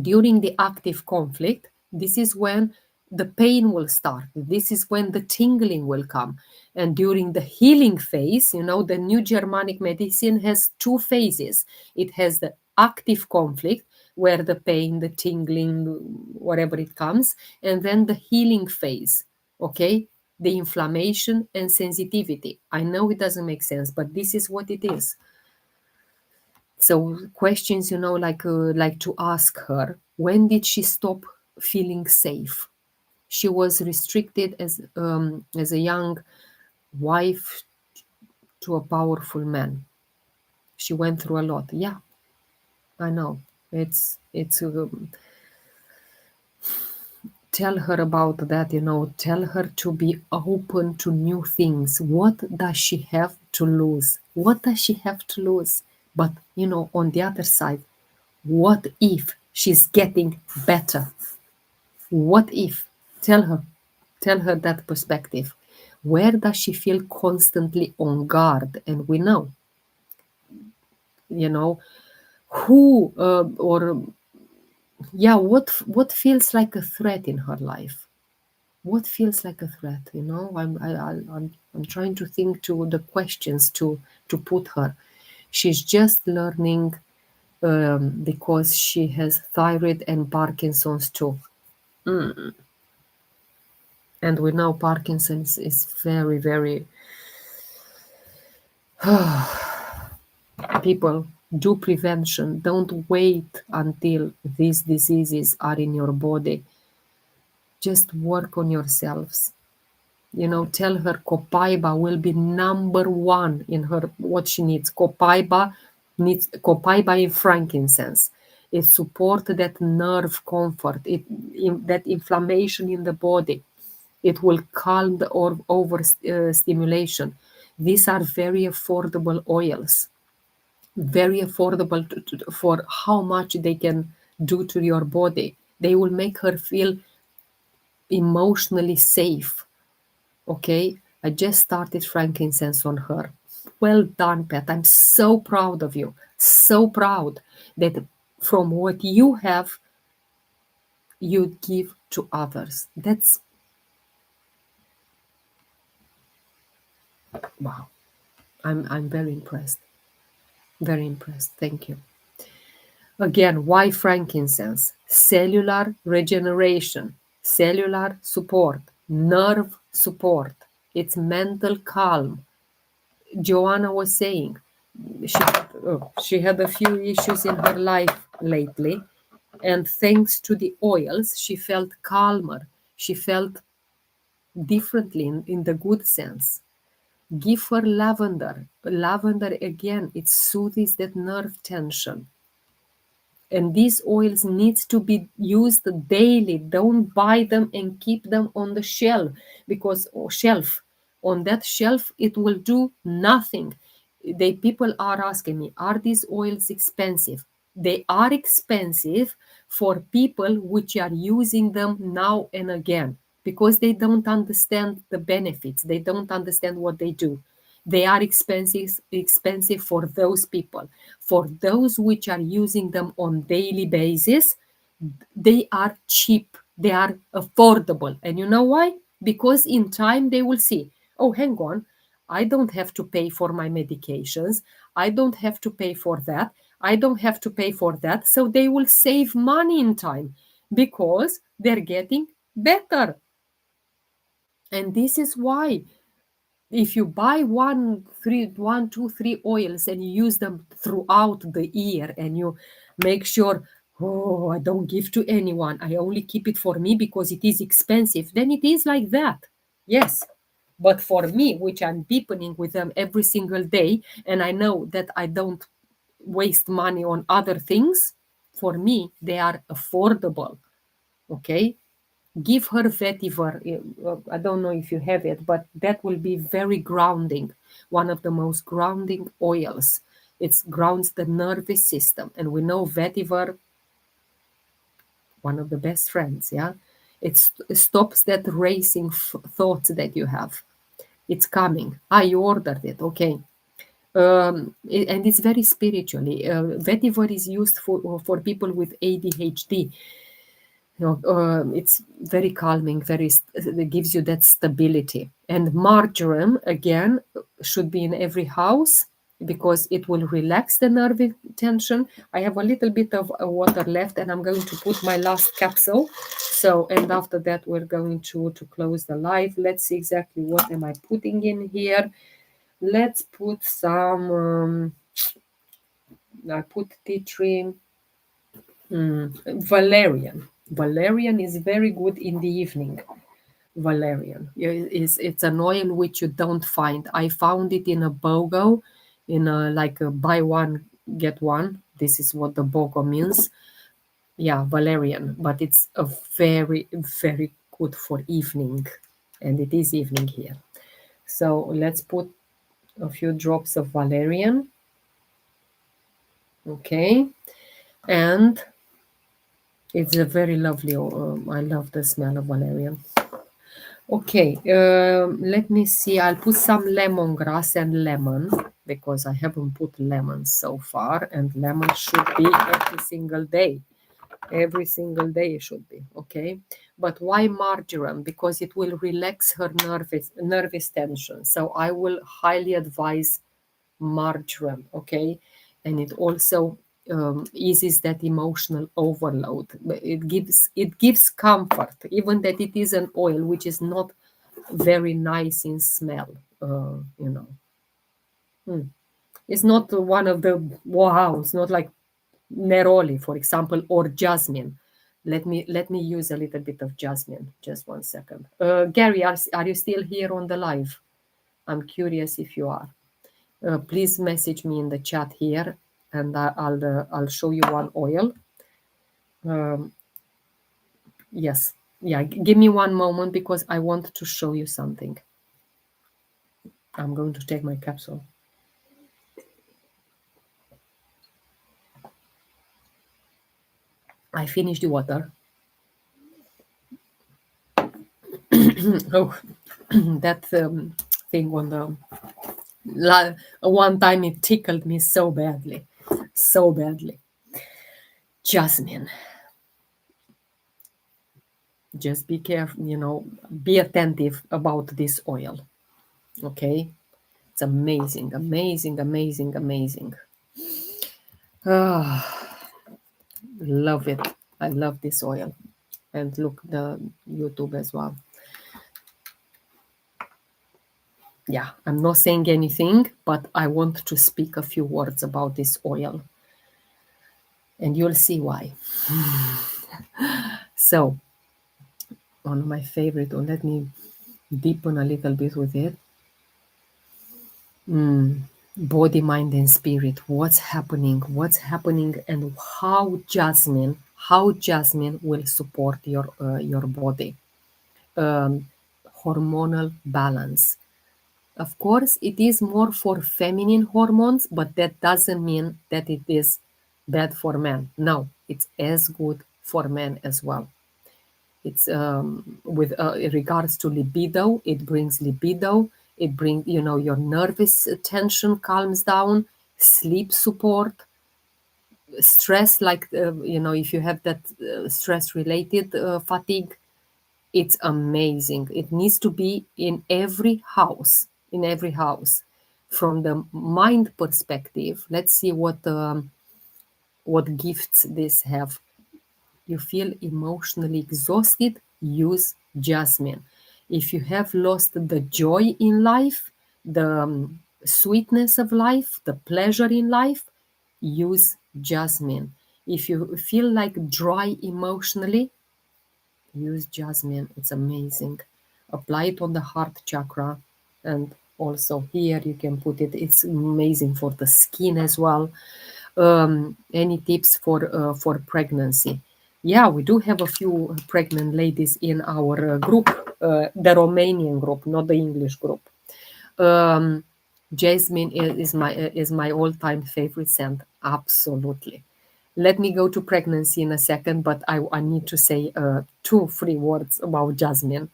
during the active conflict, this is when the pain will start. This is when the tingling will come. And during the healing phase, the new Germanic medicine has two phases. It has the active conflict, where the pain, the tingling, whatever it comes, and then the healing phase, okay? The inflammation and sensitivity. I know it doesn't make sense, but this is what it is. So questions, like to ask her, when did she stop feeling safe? She was restricted as a young wife to a powerful man. She went through a lot. Yeah, I know. It's tell her about that. Tell her to be open to new things. What does she have to lose? What does she have to lose? But on the other side, what if she's getting better? What if? Tell her. Tell her that perspective. Where does she feel constantly on guard? And we know, who or yeah, what feels like a threat in her life? What feels like a threat? I'm trying to think to the questions to put her. She's just learning, because she has thyroid and Parkinson's too. And we know Parkinson's is very, very. People, do prevention. Don't wait until these diseases are in your body. Just work on yourselves. Tell her Copaiba will be number one in her what she needs. Copaiba in frankincense. It support that nerve comfort. That inflammation in the body. It will calm the over stimulation. These are very affordable oils. Very affordable for how much they can do to your body. They will make her feel emotionally safe. Okay, I just started frankincense on her. Well done, Pat. I'm so proud of you. So proud that from what you have, you give to others. That's wow. I'm very impressed. Very impressed. Thank you. Again, why frankincense? Cellular regeneration, cellular support, nerve support. It's mental calm. Joanna was saying she had a few issues in her life lately, and thanks to the oils, she felt calmer. She felt differently in the good sense. Give her lavender. Lavender, again, it soothes that nerve tension. And these oils needs to be used daily. Don't buy them and keep them on the shelf, because shelf on that shelf it will do nothing. People are asking me, are these oils expensive? They are expensive for people which are using them now and again, because they don't understand the benefits. They don't understand what they do. They are expensive for those people. For those which are using them on daily basis, they are cheap. They are affordable. And you know why? Because in time they will see, oh, hang on, I don't have to pay for my medications. I don't have to pay for that. I don't have to pay for that. So they will save money in time because they're getting better. And this is why if you buy one, two, three oils and you use them throughout the year, and you make sure, oh, I don't give to anyone, I only keep it for me because it is expensive, then it is like that. Yes. But for me, which I'm deepening with them every single day, and I know that I don't waste money on other things, for me, they are affordable. Okay, give her vetiver. I don't know if you have it, but that will be very grounding. One of the most grounding oils. It grounds the nervous system, and we know vetiver, one of the best friends. Yeah, it stops that racing thoughts that you have. It's coming. You ordered it. Okay. And it's very spiritually. Vetiver is used for people with ADHD. It's very calming, it gives you that stability. And marjoram, again, should be in every house because it will relax the nerve tension. I have a little bit of water left, and I'm going to put my last capsule. So, and after that, we're going to close the live. Let's see exactly what am I putting in here. Let's put some, I put tea tree. Valerian. Valerian is very good in the evening. Valerian it's an oil which you don't find. I found it in a BOGO, in a like a buy one get one. This is what the BOGO means. Yeah, valerian, but it's a very very good for evening, and it is evening here. So let's put a few drops of valerian. Okay, and it's a very lovely. I love the smell of valerian. Okay, let me see. I'll put some lemongrass and lemon because I haven't put lemon so far, and lemon should be every single day. Every single day it should be. Okay, but why marjoram? Because it will relax her nervous tension. So I will highly advise marjoram. Okay, and it also eases that emotional overload. It gives comfort, even that it is an oil which is not very nice in smell. You know, it's not one of the wow. It's not like neroli, for example, or jasmine. Let me use a little bit of jasmine. Just 1 second. Gary, are you still here on the live? I'm curious if you are. Please message me in the chat here, and I'll show you one oil. Yes, yeah. Give me one moment because I want to show you something. I'm going to take my capsule. I finished the water. Oh, that thing on the one time it tickled me so badly, so badly. Jasmine. Just be careful, be attentive about this oil. Okay, it's amazing, amazing, amazing, amazing. Love it. I love this oil. And look, the YouTube as well. Yeah, I'm not saying anything, but I want to speak a few words about this oil. And you'll see why. So, one of my favorite, or let me deepen a little bit with it. Body, mind, and spirit. What's happening? And how jasmine will support your body. Hormonal balance. Of course, it is more for feminine hormones, but that doesn't mean that it is bad for men. No, it's as good for men as well. It's with regards to libido, it brings libido. It brings, your nervous tension calms down, sleep support, stress, like, if you have that stress related fatigue, it's amazing. It needs to be in every house, From the mind perspective, let's see what gifts this have. You feel emotionally exhausted, use jasmine. If you have lost the joy in life, the sweetness of life, the pleasure in life, use jasmine. If you feel like dry emotionally, use jasmine. It's amazing. Apply it on the heart chakra, and also here you can put it. It's amazing for the skin as well. Any tips for pregnancy? Yeah, we do have a few pregnant ladies in our group, the Romanian group, not the English group. Um, Jasmine is my all-time favorite scent. Absolutely. Let me go to pregnancy in a second, but I need to say 2-3 words about jasmine.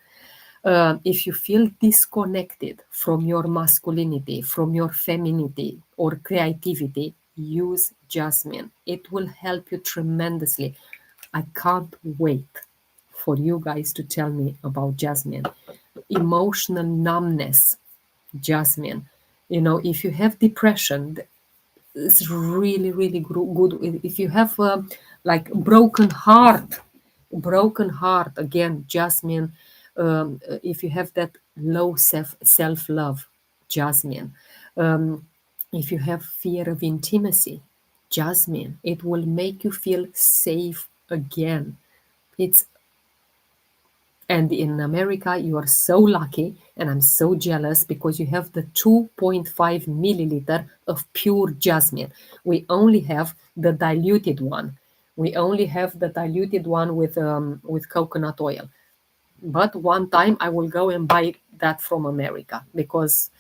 If you feel disconnected from your masculinity, from your femininity or creativity, use jasmine. It will help you tremendously. I can't wait for you guys to tell me about jasmine. Emotional numbness, jasmine. If you have depression, it's really, really good. If you have like broken heart, again, jasmine. If you have that low self-love, jasmine. If you have fear of intimacy, jasmine. It will make you feel safe again. It's And in America, you are so lucky, and I'm so jealous because you have the 2.5 milliliter of pure jasmine. We only have the diluted one. We only have the diluted one with coconut oil. But one time I will go and buy that from America because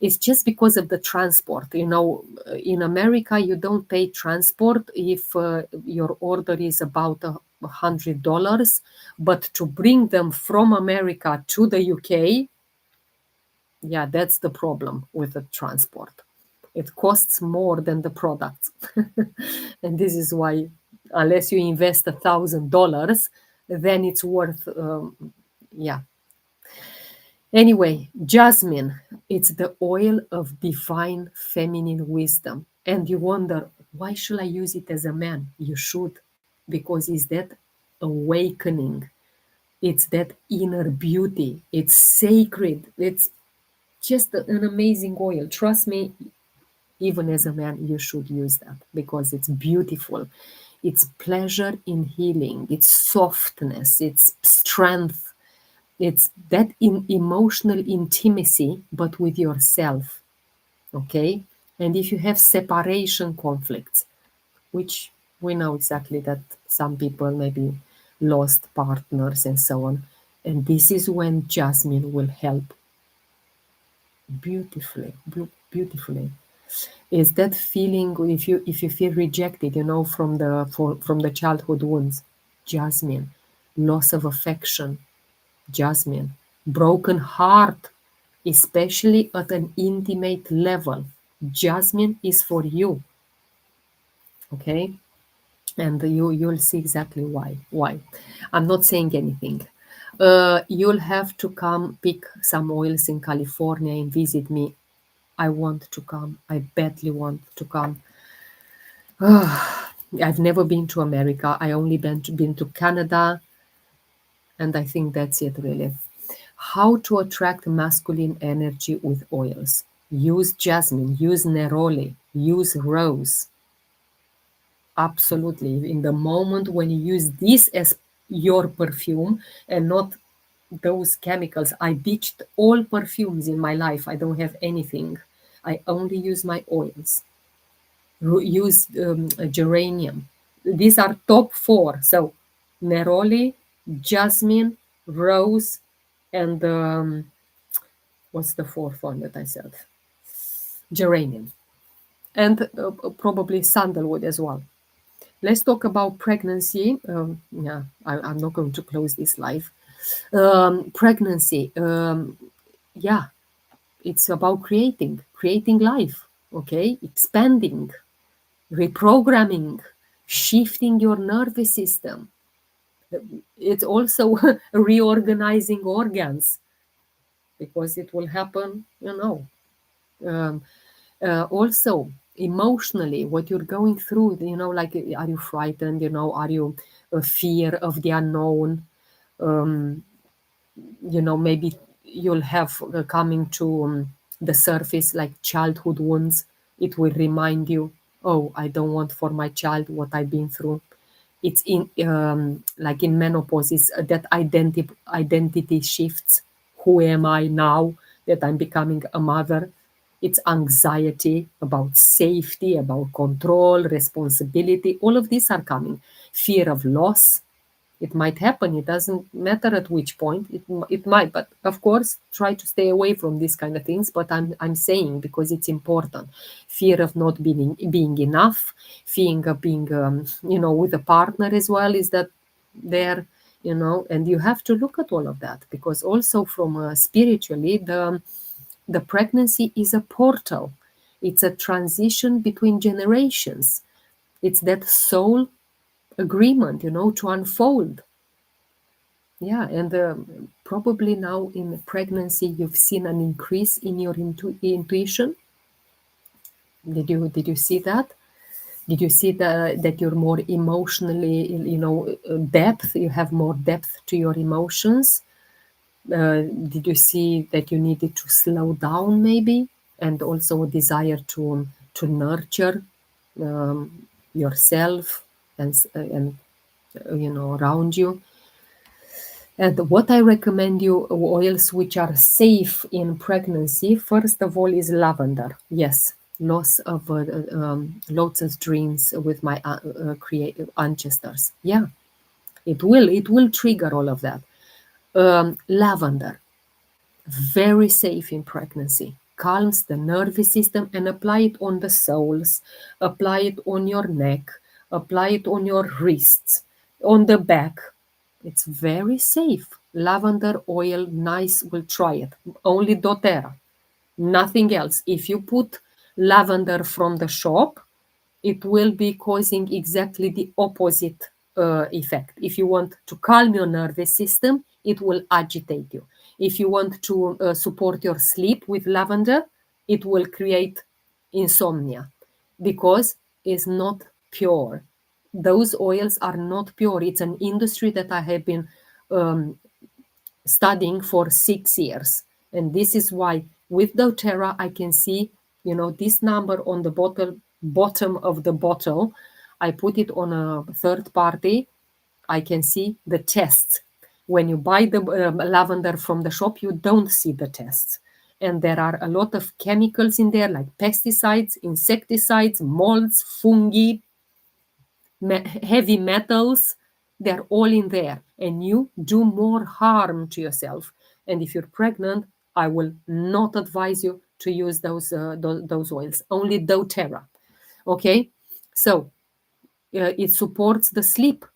it's just because of the transport. In America, you don't pay transport if your order is about $100, but to bring them from America to the UK, yeah, that's the problem with the transport. It costs more than the products. And this is why, unless you invest $1,000, then it's worth, yeah. Anyway, jasmine, it's the oil of divine feminine wisdom. And you wonder, why should I use it as a man? You should, because it's that awakening. It's that inner beauty. It's sacred. It's just an amazing oil. Trust me, even as a man, you should use that because it's beautiful. It's pleasure in healing. It's softness. It's strength. It's that emotional intimacy, but with yourself. Okay. And if you have separation conflicts, which we know exactly that some people maybe lost partners and so on, and this is when jasmine will help beautifully, beautifully. Is that feeling if you feel rejected, from the childhood wounds, jasmine, loss of affection, jasmine, broken heart, especially at an intimate level, jasmine is for you. Okay. And you'll see exactly why. I'm not saying anything. You'll have to come pick some oils in California and visit me. I want to come. I badly want to come. I've never been to America. I only been to Canada, and I think that's it really. How to attract masculine energy with oils? Use jasmine, use neroli, use rose. Absolutely. In the moment when you use this as your perfume and not those chemicals, I ditched all perfumes in my life. I don't have anything. I only use my oils. Use geranium. These are top 4. So neroli, jasmine, rose, and what's the 4th one that I said? Geranium. And probably sandalwood as well. Let's talk about pregnancy. Yeah, I'm not going to close this live. Pregnancy. Yeah, it's about creating life. Okay, expanding, reprogramming, shifting your nervous system. It's also reorganizing organs because it will happen. Also emotionally, what you're going through, like, are you frightened, are you fear of the unknown, maybe you'll have coming to the surface like childhood wounds. It will remind you, oh, I don't want for my child what I've been through. It's in like in menopause, it's that identity shifts. Who am I now that I'm becoming a mother? It's anxiety about safety, about control, responsibility. All of these are coming. Fear of loss. It might happen. It doesn't matter at which point. It might, but of course, try to stay away from these kind of things. But I'm saying because it's important. Fear of not being enough, fear of being with a partner as well. Is that there? And you have to look at all of that, because also from spiritually, the pregnancy is a portal. It's a transition between generations. It's that soul agreement, to unfold. Yeah, and probably now in pregnancy you've seen an increase in your intuition. Did you see that? Did you see that you're more emotionally, depth? You have more depth to your emotions. Did you see that you needed to slow down maybe, and also a desire to nurture yourself and around you? And what I recommend you, oils which are safe in pregnancy, first of all, is lavender. Yes, lots of dreams with my creative ancestors. Yeah, it will trigger all of that. Lavender, very safe in pregnancy, calms the nervous system, and apply it on the soles, apply it on your neck, apply it on your wrists, on the back. It's very safe. Lavender oil, nice, will try it. Only doTERRA, nothing else. If you put lavender from the shop, it will be causing exactly the opposite effect. If you want to calm your nervous system, it will agitate you. If you want to support your sleep with lavender, it will create insomnia, because it's not pure. Those oils are not pure. It's an industry that I have been um, studying for 6 years. And this is why with doTERRA, I can see, this number on the bottom of the bottle. I put it on a third party. I can see the tests. When you buy the lavender from the shop, you don't see the tests. And there are a lot of chemicals in there, like pesticides, insecticides, molds, fungi, heavy metals. They're all in there, and you do more harm to yourself. And if you're pregnant, I will not advise you to use those oils. Only doTERRA. Okay, so it supports the sleep.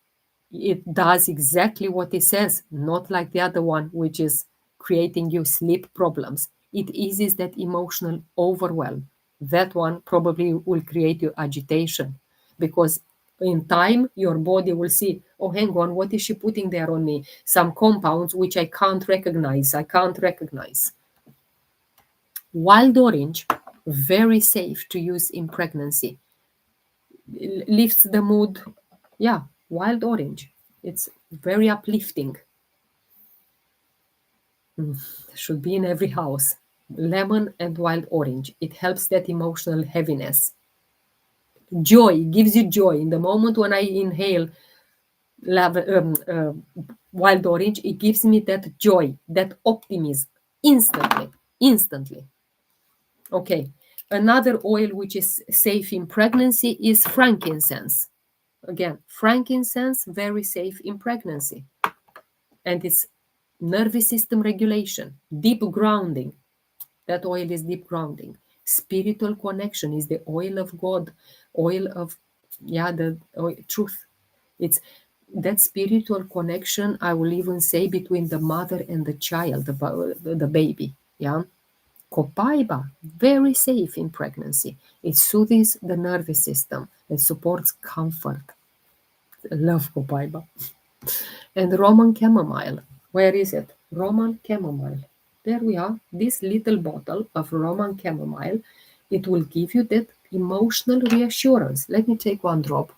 It does exactly what it says, not like the other one, which is creating you sleep problems. It eases that emotional overwhelm. That one probably will create you agitation, because in time your body will see, oh, hang on, what is she putting there on me? Some compounds which I can't recognize. Wild orange, very safe to use in pregnancy. Lifts the mood. Yeah, wild orange. It's very uplifting. Should be in every house. Lemon and wild orange. It helps that emotional heaviness. Joy, gives you joy. In the moment when I inhale wild orange, it gives me that joy, that optimism, instantly. Okay. Another oil which is safe in pregnancy is frankincense. Again, frankincense, very safe in pregnancy. And it's nervous system regulation, deep grounding. That oil is deep grounding. Spiritual connection is the oil of God, oil of, the truth. It's that spiritual connection, I will even say, between the mother and the child, the baby. Yeah. Copaiba, very safe in pregnancy. It soothes the nervous system and supports comfort. I love copaiba. And Roman chamomile. Where is it? Roman chamomile. There we are. This little bottle of Roman chamomile, it will give you that emotional reassurance. Let me take one drop.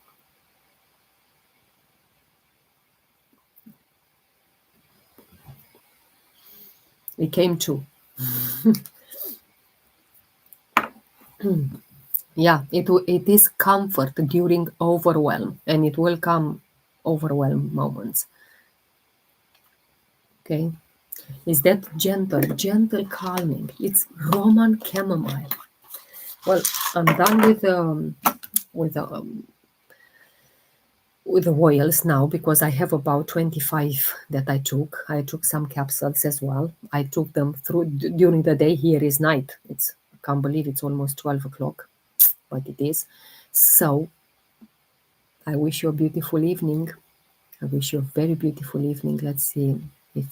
It came two. Yeah, it is comfort during overwhelm, and it will come overwhelm moments. Okay. Is that gentle calming. It's Roman chamomile. Well, I'm done with with the oils now because I have about 25 that I took. I took some capsules as well. I took them through during the day. Here is night. I can't believe it's almost 12 o'clock, but it is. So I wish you a beautiful evening. I wish you a very beautiful evening. Let's see if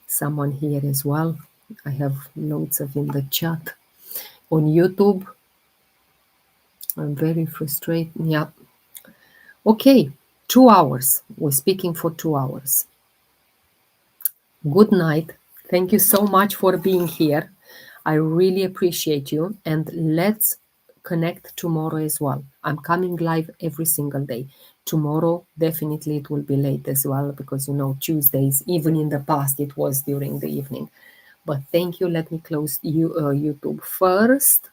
someone here as well. I have loads of in the chat. On YouTube, I'm very frustrated. Yeah. Okay, 2 hours. We're speaking for 2 hours. Good night. Thank you so much for being here. I really appreciate you. And let's connect tomorrow as well. I'm coming live every single day. Tomorrow, definitely it will be late as well because, Tuesdays, even in the past, it was during the evening. But thank you. Let me close YouTube first.